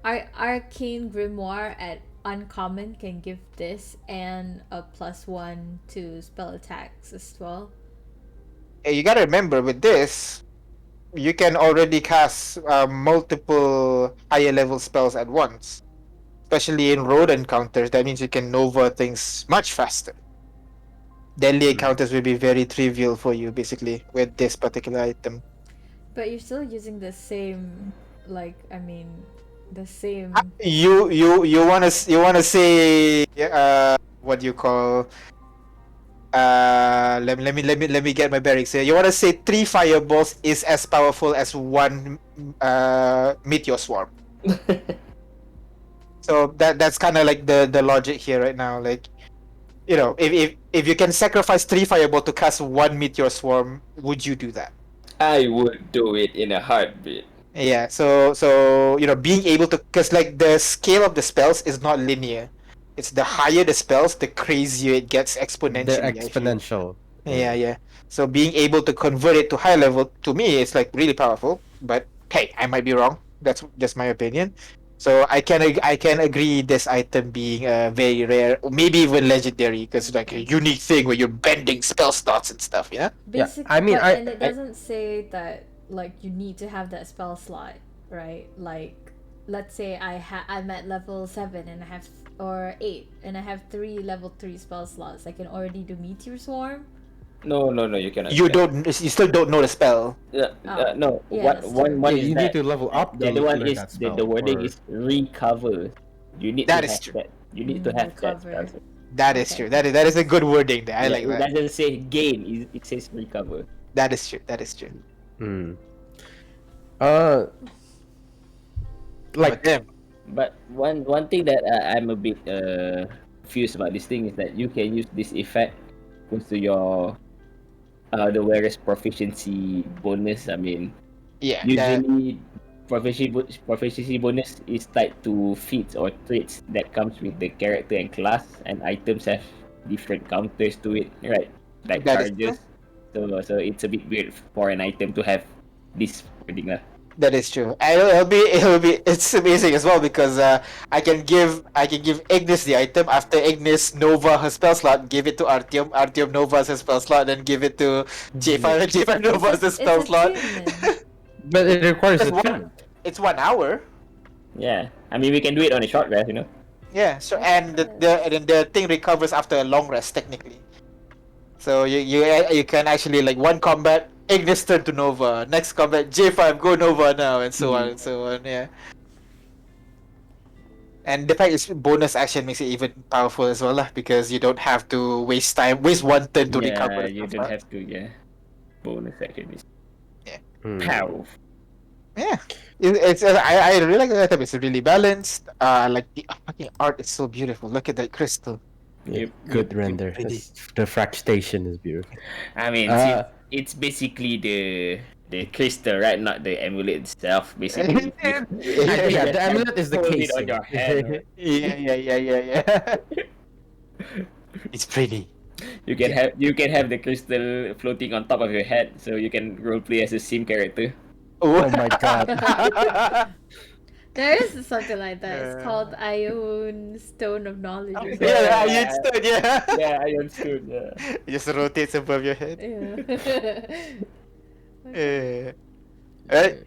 our arcane grimoire at uncommon can give this and a +1 to spell attacks as well. You gotta remember with this, you can already cast multiple higher level spells at once. Especially in road encounters, that means you can Nova things much faster. Deadly encounters will be very trivial for you, basically, with this particular item. But you're still using the same, like I mean, the same. You wanna say what do you call let me get my bearings here. You wanna say 3 fireballs is as powerful as 1 meteor swarm. So that's kind of like the logic here right now. Like, if you can sacrifice 3 fireball to cast 1 meteor swarm, would you do that? I would do it in a heartbeat. Yeah. So being able to, because like the scale of the spells is not linear. It's the higher the spells, the crazier it gets they're exponentially. I feel. exponential. Yeah. So being able to convert it to high level, to me, it's like really powerful. But hey, I might be wrong. That's just my opinion. So I can agree this item being very rare, or maybe even legendary, because it's like a unique thing where you're bending spell slots and stuff. Yeah. Yeah, Basic, I mean, but and it I doesn't say that like you need to have that spell slot, right? Like, let's say I'm at level 7 and I have or 8 and I have 3 level 3 spell slots. I can already do Meteor Swarm. No, you cannot. You do that. don't. You still don't know the spell. No. Yeah, What that's one true. one yeah, is you that. need to level up The to other one learn is that the spell. wording or- is recover. You need That to is have true. that. You need to have that Recover. spell. That is Okay. true. That is a good wording there. I Yeah, like it that. doesn't say gain. It says recover. That is true. That is true. Hmm. But Like damn. But one thing that I'm a bit confused about this thing is that you can use this effect close to your the wearer's proficiency bonus. I mean, Yeah. usually proficiency bonus is tied to feats or traits that comes with the character and class, and items have different counters to it, right? Like That is charges. So it's a bit weird for an item to have this wording lah. That is true. And it's amazing as well because I can give Ignis the item after Ignis Nova her spell slot, give it to Artyom, Artyom Nova's her spell slot, then give it to J5 and J5 Nova's her spell It's a slot. tune. but it requires It's a tune. it's 1 hour. Yeah, I mean we can do it on a short rest, you know. Yeah. So and the thing recovers after a long rest technically. So you can actually like one combat Ignis turn to Nova, next combat J5 go Nova now, and so on and so on. Yeah. And the fact is bonus action makes it even powerful as well, lah, because you don't have to waste 1 turn to recover. Yeah, you stuff, don't lah. have to. Yeah, bonus action is Hmm. powerful. Yeah, I really like the item. It's really balanced. Like the fucking art is so beautiful. Look at that crystal. Yep. Good render. Pretty. The fractation is beautiful. I mean, it's basically the crystal, right? Not the amulet itself. Basically, Yeah, the amulet is the hold it casing. on your hand. Right? Yeah. It's pretty. You can have the crystal floating on top of your head, so you can roleplay as a sim character. Oh my god. There is something like that. It's called Uh, Ion Stone of Knowledge or something. yeah, you Yeah. understood, yeah. Yeah, I understood. Yeah. It just rotates above your head. Yeah. Yeah. Alright.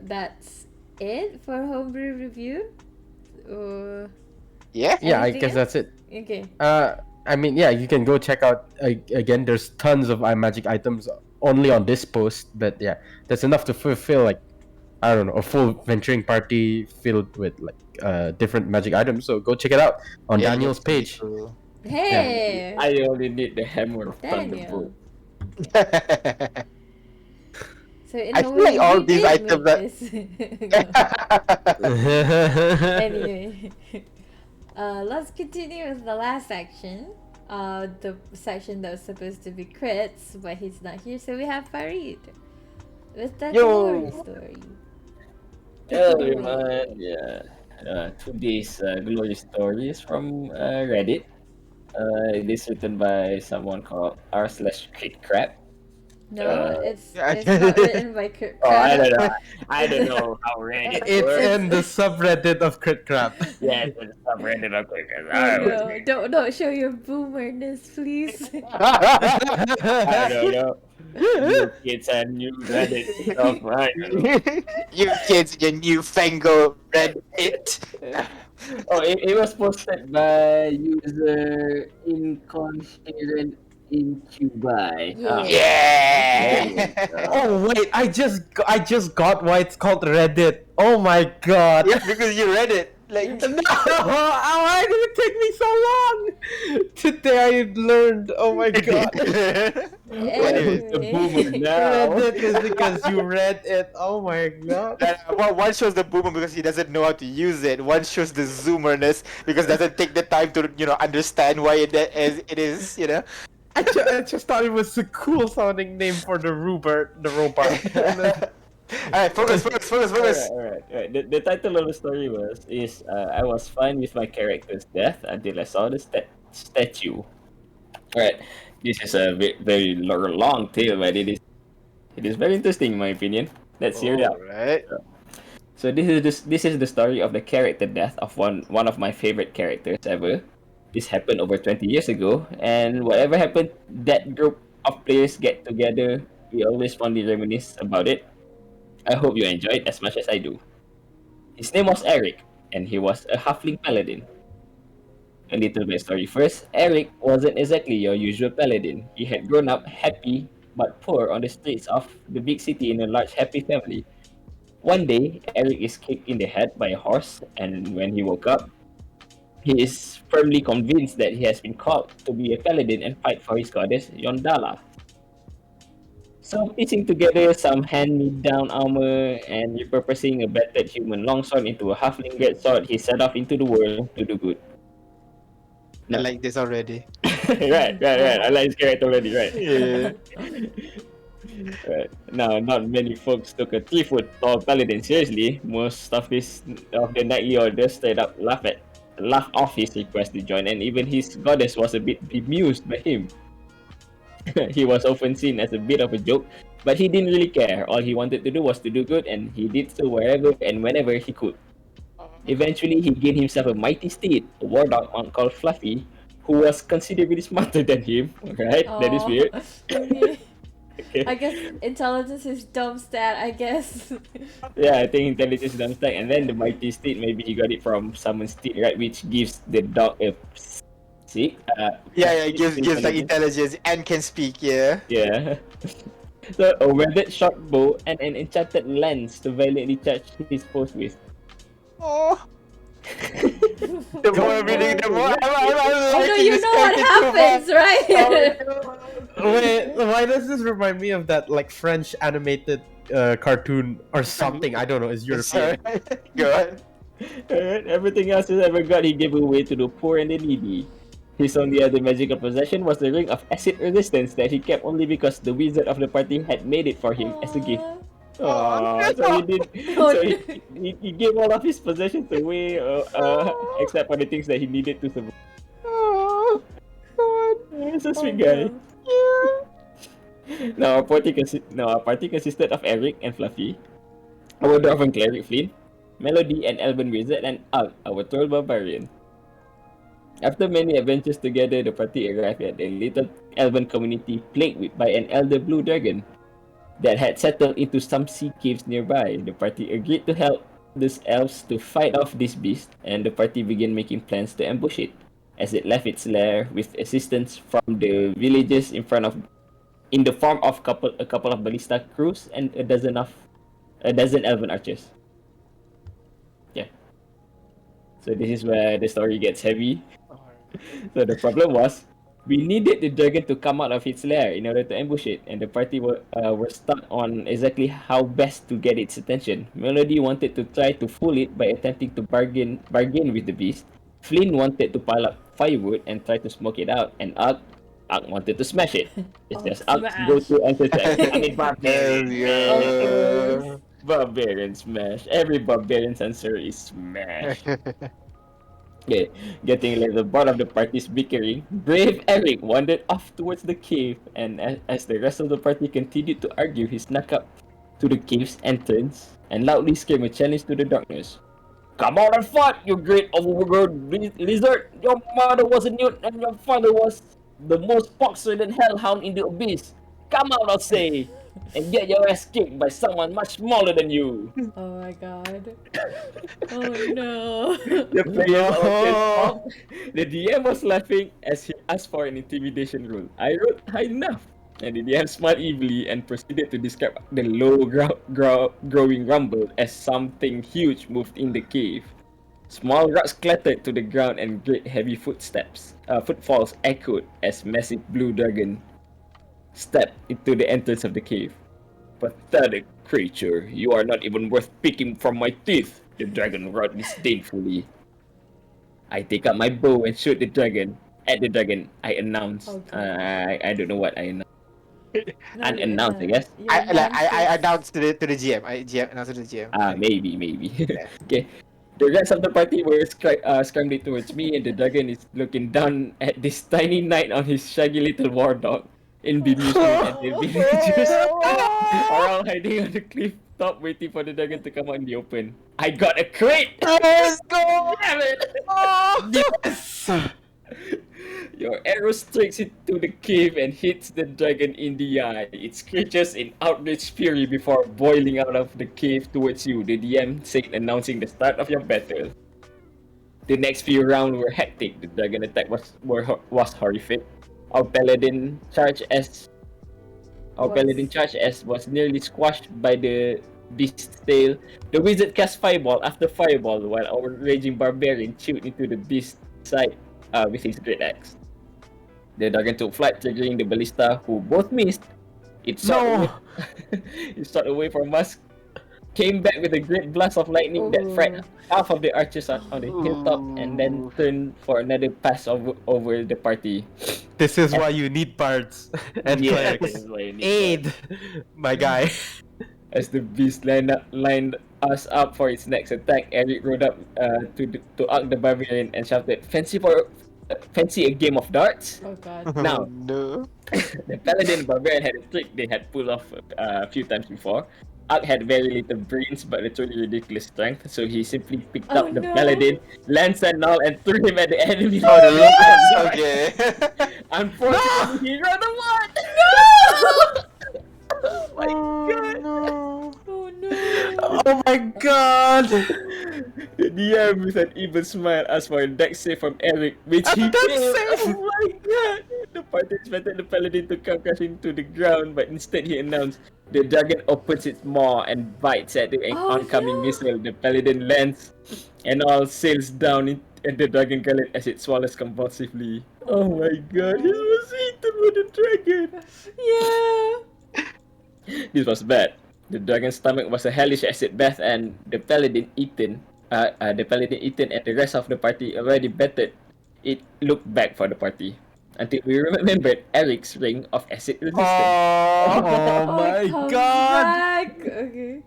That's it for homebrew review. Yeah, I Anything guess else? that's it. Okay. I mean, yeah, you can go check out again. There's tons of iMagic items only on this post, but yeah, that's enough to fulfill like I don't know a full venturing party filled with like different magic items. So go check it out on Yeah, Daniel's that's pretty page. cool. Hey, I only need the hammer of Daniel. thunderbolt. So in I a feel way, like all you these did items make that. this. Anyway, let's continue with the last section. The section that was supposed to be crits, but he's not here, so we have Farid with the Yo. glory story. Hello everyone. Yeah. Today's glory story is from Reddit. It is written by someone called r/critcrap. No, Uh, it's Yeah. not written by Crap. Oh, I don't know. I don't know how Reddit It's works. in the subreddit of Crit Crap. Yeah, it's in subreddit. Okay, Oh, no, don't show your boomerness, please. I don't know. New kids and new Reddit stuff, right? You kids, your newfangled Reddit. Oh, it was posted by user Incoherent Incubi. Yeah. Yeah. Oh wait, I just got why it's called Reddit. Oh my god. Yeah, because you read it. Like, No, why did it take me so long? Today I learned. Oh my god. Who's the boomer now? Reddit is because you read it. Oh my god. Well, one shows the boomer because he doesn't know how to use it. One shows the zoomerness because doesn't take the time to understand why it is. I just thought it was a cool sounding name for the robot. Alright, focus. Alright. The title of the story is I was fine with my character's death until I saw the statue. Alright, this is a very long tale, but it is very interesting in my opinion. Let's hear it out. Alright. So this is the story of the character death of one of my favorite characters ever. This happened over 20 years ago, and whatever happened, that group of players get together. We always fondly reminisce about it. I hope you enjoy it as much as I do. His name was Eric, and he was a halfling paladin. A little backstory first. Eric wasn't exactly your usual paladin. He had grown up happy but poor on the streets of the big city in a large happy family. One day, Eric is kicked in the head by a horse, and when he woke up, he is firmly convinced that he has been called to be a paladin and fight for his goddess, Yondala. So, piecing together some hand-me-down armor and repurposing a battered human longsword into a halfling greatsword, he set off into the world to do good. I like this already. right. I like his character already, right? Yeah. Right. Now, not many folks took a 3-foot tall paladin seriously. Most of the knightly order straight up laugh off his request to join, and even his goddess was a bit bemused by him. He was often seen as a bit of a joke, but he didn't really care. All he wanted to do was to do good, and he did so wherever and whenever he could. Eventually, he gained himself a mighty steed, a war dog called Fluffy, who was considerably smarter than him. Right? That is Aw. weird. Okay. Okay. I guess intelligence is dumb stat, I guess. Yeah, I think intelligence dumb stack, and then the mighty steed, maybe he got it from summoned steed, right? Which gives the dog a sick. Yeah, it gives like intelligence and can speak, yeah. Yeah. So a weathered short bow and an enchanted lance to valiantly charge his foes with. Oh. The more I'm reading, the more I'm Oh no, liking you this know what character too happens, much. right? Wait, why does this remind me of that like French animated cartoon or something? I don't know. It's Sorry. European. Go on. Alright, everything else he's ever got, he gave away to the poor and the needy. His only other magical possession was the ring of acid resistance that he kept only because the wizard of the party had made it for him as a gift. Aw, So he did. Oh, So he gave all of his possessions away, except for the things that he needed to survive. a Oh sweet guy. no. Our party consisted of Eric and Fluffy, our dwarven cleric Flynn, Melody and Elven wizard, and Ugg, our troll barbarian. After many adventures together, the party arrived at a little elven community plagued by an elder blue dragon that had settled into some sea caves nearby. The party agreed to help these elves to fight off this beast, and the party began making plans to ambush it as it left its lair with assistance from the villagers in the form of a couple of ballista crews and a dozen elven archers. Yeah. So this is where the story gets heavy. So the problem was, we needed the dragon to come out of its lair in order to ambush it, and the party were stuck on exactly how best to get its attention. Melody wanted to try to fool it by attempting to bargain with the beast. Flynn wanted to pile up firewood and try to smoke it out, and Ugg wanted to smash it. It's Oh, just Ugg's smash. go-to answer to I mean, barbarian. Of course. Barbarian smash. Every barbarian's answer is smash. Okay, getting a little bored of the party's bickering, brave Eric wandered off towards the cave, and as the rest of the party continued to argue, he snuck up to the cave's entrance and loudly screamed a challenge to the darkness. Come out and fight, you great overworld lizard! Your mother was a newt and your father was the most pox-ridden hellhound in the abyss. Come out, I'll say, and get your ass kicked by someone much smaller than you. Oh my god. Oh no. The players all went off. The DM was laughing as he asked for an intimidation roll. I wrote high enough, and the DM smiled evilly and proceeded to describe the low growing rumble as something huge moved in the cave. Small rocks clattered to the ground and great heavy footfalls echoed as massive blue dragon stepped into the entrance of the cave. Pathetic creature, you are not even worth picking from my teeth, the dragon roared disdainfully. I take out my bow and shoot the dragon. At the dragon, I announce. Okay. I don't know what I announced. No, Unannounced, I guess. you I announced announced to the GM. GM announced to the GM. Maybe. Yeah. Okay. The rest of the party were scrambling towards me, and the dragon is looking down at this tiny knight on his shaggy little war dog in bemusement, and the villagers are all hiding on the cliff top waiting for the dragon to come out in the open. I got a crit! Let's go! Damn it! Yes! Your arrow strikes into the cave and hits the dragon in the eye. It screeches in outraged fury before boiling out of the cave towards you, the DM said, announcing the start of your battle. The next few rounds were hectic. The dragon attack was horrific. Our paladin charged as was nearly squashed by the beast's tail. The wizard cast fireball after fireball, while our raging barbarian chewed into the beast's side with his great axe. The dragon took flight, triggering the ballista, who both missed. It shot away from us, came back with a great blast of lightning that frightened half of the archers on the hilltop, and then turned for another pass over the party. This is why you need bards and Yeah, clerics. this is why you need Aid, my guy. As the beast lined us up for its next attack, Eric rode up to Ark the Barbarian and shouted, Fancy a game of darts?" Oh god. Now, No. the Paladin and Barbarian had a trick they had pulled off a few times before. Ark had very little brains but a truly ridiculous strength, so he simply picked Oh, up the no. Paladin, lance and all, and threw him at the enemy. Oh, the lance. Okay. Unfortunately, he ran away. Oh my god. No. Oh no. Oh my god! The DM with an evil smile asked for a dex save from Eric, which he dex failed. save? Oh my god! The party expected the paladin to come crashing to the ground, but instead he announced, the dragon opens its maw and bites at the oncoming no. missile. The paladin lands and all sails down at the dragon gullet as it swallows convulsively. Oh my god, he was eaten by the dragon! Yeah. This was bad. The dragon's stomach was a hellish acid bath, and the paladin eaten, and the rest of the party already bettered. It looked back for the party until we remembered Eric's ring of acid resistance. Oh my it comes god! Back. Okay.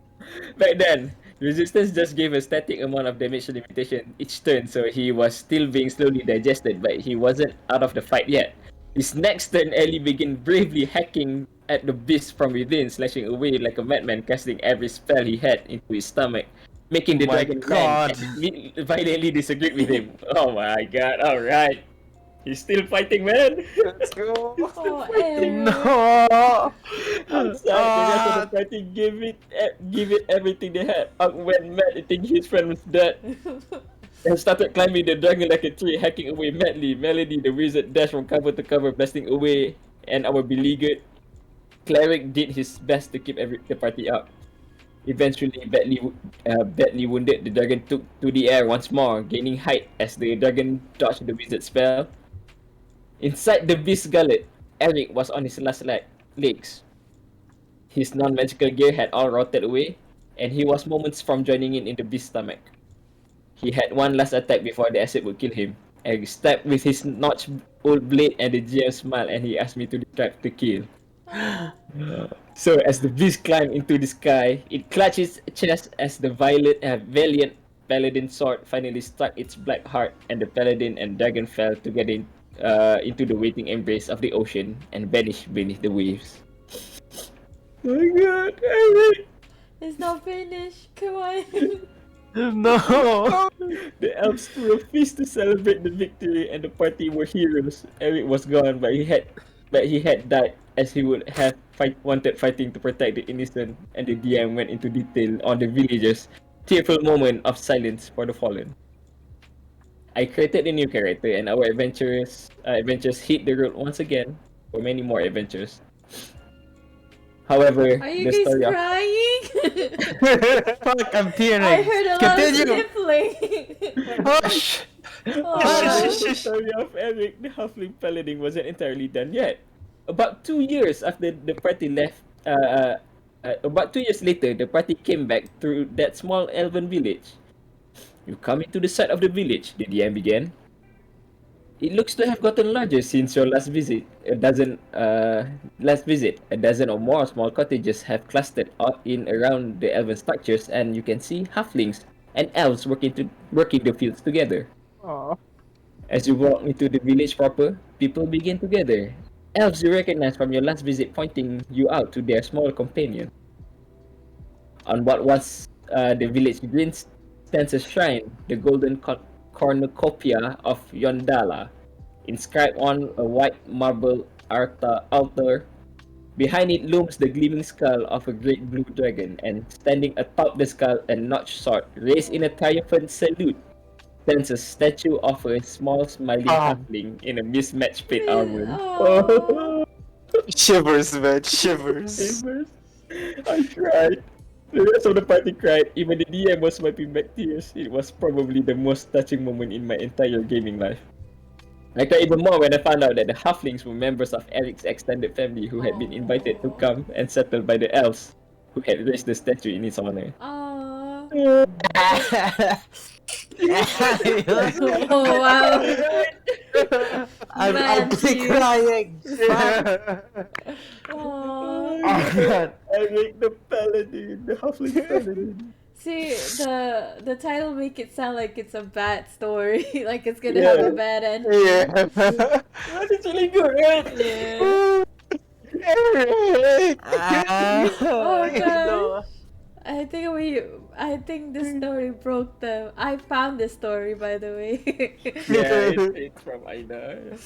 Back then, resistance just gave a static amount of damage limitation each turn, so he was still being slowly digested, but he wasn't out of the fight yet. His next turn, Ellie began bravely hacking at the beast from within, slashing away like a madman, casting every spell he had into his stomach, making the Oh my dragon God. violently disagree with him. Oh my god, alright. He's still fighting, man! Let's go. Oh, Eric. No. Outside, the rest of the party give it everything they had. Up went mad, thinking his friend was dead, and started climbing the dragon like a tree, hacking away madly. Melody, the wizard, dashed from cover to cover, blasting away, and our beleaguered cleric did his best to keep the party up. Eventually, badly wounded, the dragon took to the air once more, gaining height as the dragon dodged the wizard's spell. Inside the beast's gullet, Eric was on his last legs. His non-magical gear had all rotted away, and he was moments from joining in the beast's stomach. He had one last attack before the acid would kill him. Eric stabbed with his notched old blade, and the GM smiled and he asked me to describe the kill. So as the beast climbed into the sky, it clutched its chest as the valiant paladin sword finally struck its black heart, and the paladin and dragon fell together into the waiting embrace of the ocean and vanished beneath the waves. Oh my god, Eric! It's not finished. Come on. No. The elves threw a feast to celebrate the victory, and the party were heroes. Eric was gone, but he had died as he would have wanted fighting to protect the innocent. And the DM went into detail on the villagers' tearful moment of silence for the fallen. I created a new character, and our adventures hit the road once again for many more adventures. However, Are you the guys story of crying? Fuck, I'm tearing. I heard a lot Continue. of sniffling. Hush. Oh. the story of Eric, the halfling paladin, wasn't entirely done yet. About 2 years after the party left, about 2 years later, the party came back through that small elven village. You come into the side of the village, the DM began. It looks to have gotten larger since your last visit. A dozen or more small cottages have clustered out in around the elven structures, and you can see halflings and elves working the fields together. Aw. As you walk into the village proper, people begin to gather. Elves you recognize from your last visit pointing you out to their small companion. On what was the village green stands a shrine, the golden cornucopia of Yondala, inscribed on a white marble altar. Behind it looms the gleaming skull of a great blue dragon, and standing atop the skull, a notched sword raised in a triumphant salute, stands a statue of a small smiling halfling in a mismatched plate armor. Oh. Shivers, man. Shivers. I cried. The rest of the party cried. Even the DM was wiping back tears. It was probably the most touching moment in my entire gaming life. I cried even more when I found out that the halflings were members of Eric's extended family who had been invited to come and settle by the elves who had raised the statue in his honor. Aww. Oh wow. I'm Man, ugly you- crying. Aww. Eric the paladin, the halfling paladin. See, the title make it sound like it's a bad story, like it's gonna have a bad ending. Yeah. That is really good, right? Yeah. Eric. Oh no. gosh. I think this story broke the. I found this story, by the way. Yeah, it's from Aida.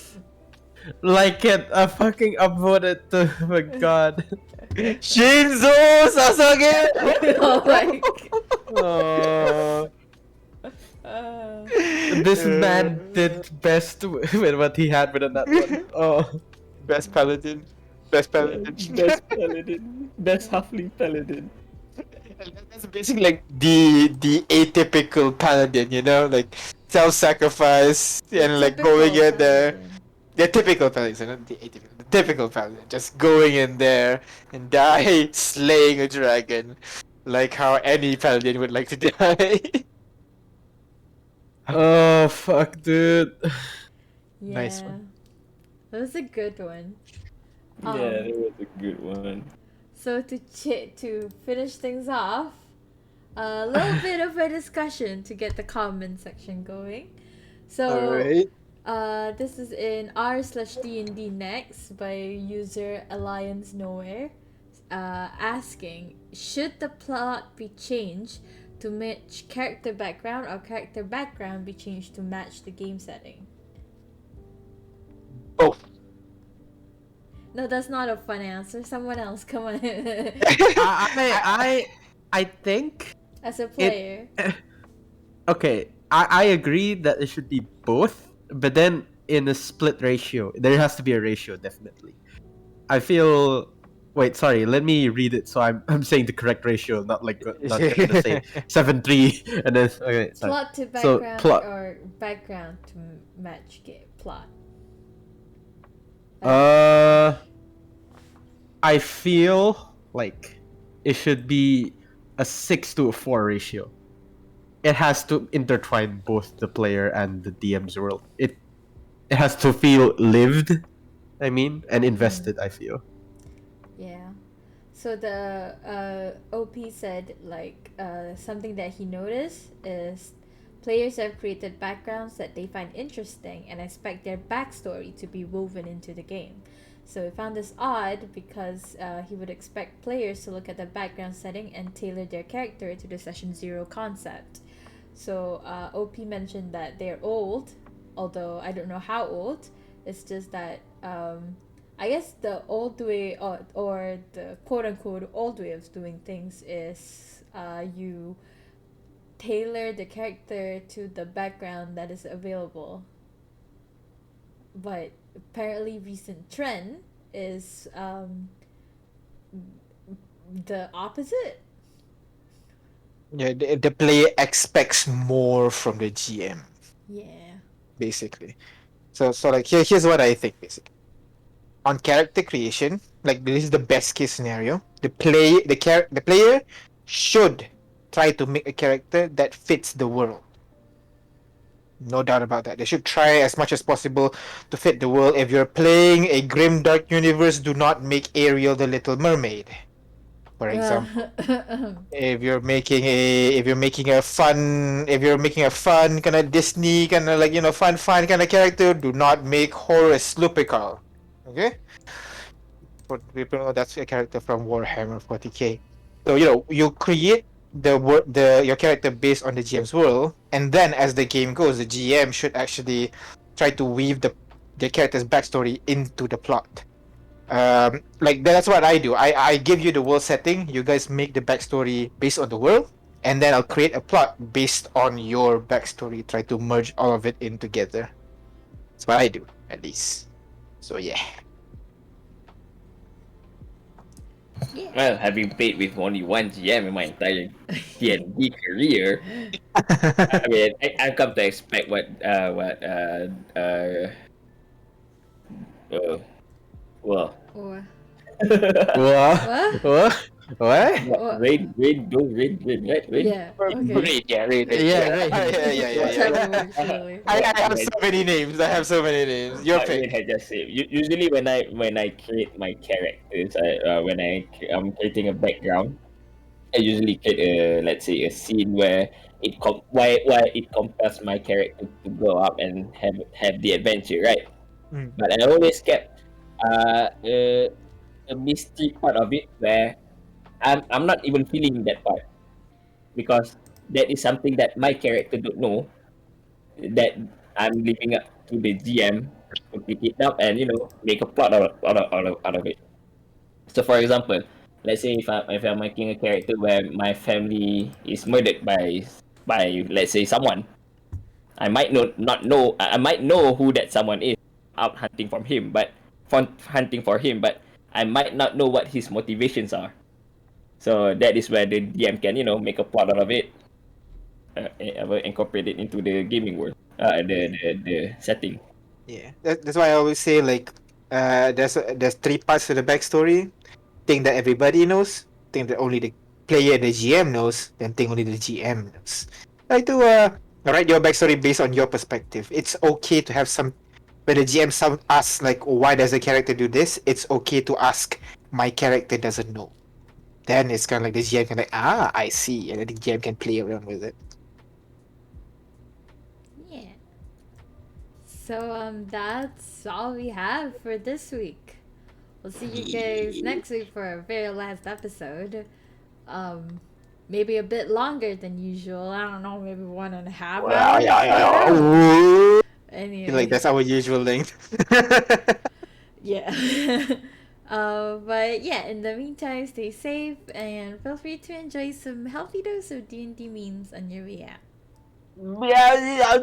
Like it, I fucking upvoted to my god. Shinzo Sasage. Oh my. Oh, Uh, this man did best with what he had with that one. Oh, Best paladin. Best paladin. Best paladin. Best halfling paladin. That's basically like the atypical paladin, you know, like self-sacrifice and like going in there. The typical paladin, not the atypical. The typical paladin, just going in there and die slaying a dragon, like how any paladin would like to die. oh fuck, dude. Yeah. Nice one. That was a good one. Yeah, that was a good one. So to finish things off, a little bit of a discussion to get the comment section going. So Alright. This is in r/D&D next by user Alliance Nowhere, asking, should the plot be changed to match character background or character background be changed to match the game setting? Both. No, that's not a fun answer. Someone else, come on. I think As a player. okay. I agree that it should be both, but then in a split ratio, there has to be a ratio definitely. I feel. Wait, sorry. Let me read it. So I'm saying the correct ratio, not gonna say 7-3 and then okay. Sorry. Plot to So background plot. or background to match plot. I feel like it should be a 6-4 ratio. It has to intertwine both the player and the DM's world. It has to feel lived, I mean, and invested, I feel. Yeah. So the OP said like something that he noticed is players have created backgrounds that they find interesting and expect their backstory to be woven into the game. So he found this odd because he would expect players to look at the background setting and tailor their character to the session 0 concept. So OP mentioned that they're old, although I don't know how old. It's just that I guess the old way or the quote unquote old way of doing things is you tailor the character to the background that is available. But apparently, recent trend is the opposite. Yeah, the player expects more from the GM, Yeah. basically. So like here's what I think basically. On character creation, like this is the best case scenario. The player should try to make a character that fits the world. No doubt about that. They should try as much as possible to fit the world. If you're playing a grim dark universe, do not make Ariel the Little Mermaid, for example. If you're making a fun kind of Disney kind of like fun kind of character, do not make Horace Lupercal. Okay? For people know that's a character from Warhammer 40k. So you create your character based on the GM's world, and then as the game goes, the GM should actually try to weave the character's backstory into the plot. Like that's what I do. I give you the world setting, you guys make the backstory based on the world, and then I'll create a plot based on your backstory, try to merge all of it in together. That's what I do, at least. So yeah. Well, having played with only one GM in my entire D&D career, I mean, I've come to expect well, Or What? What? What? raid, right? Yeah. Okay. Raid, yeah, raid. Yeah, right. Whichever works really. I have so many names. Your What pick. Raid had just said. Usually, when I create my characters, when I'm creating a background, I usually create let's say a scene where why it compels my character to go up and have the adventure, right? Mm. But I always kept a mystery part of it where I'm not even feeling that part because that is something that my character don't know that I'm leaving up to the GM to pick it up and make a plot out of it. So for example, let's say if I'm making a character where my family is murdered by let's say someone, I might not know I might know who that someone is out hunting for him, but I might not know what his motivations are. So that is where the DM can make a plot out of it, incorporate it into the gaming world, the setting. Yeah, that's why I always say like, there's three parts to the backstory. Thing that everybody knows, thing that only the player and the GM knows, then thing only the GM knows. Like to write your backstory based on your perspective. It's okay to have some. When the GM asks like, why does the character do this? It's okay to ask. My character doesn't know. Then it's kind of like the GM can like, I see, and then the GM can play around with it. Yeah. So that's all we have for this week. We'll see you guys next week for our very last episode. Maybe a bit longer than usual. I don't know, maybe 1.5 hours. Who knows? Feel like Anyway, that's our usual length. yeah. But yeah, in the meantime, stay safe and feel free to enjoy some healthy dose of D&D memes on your way out. Yeah,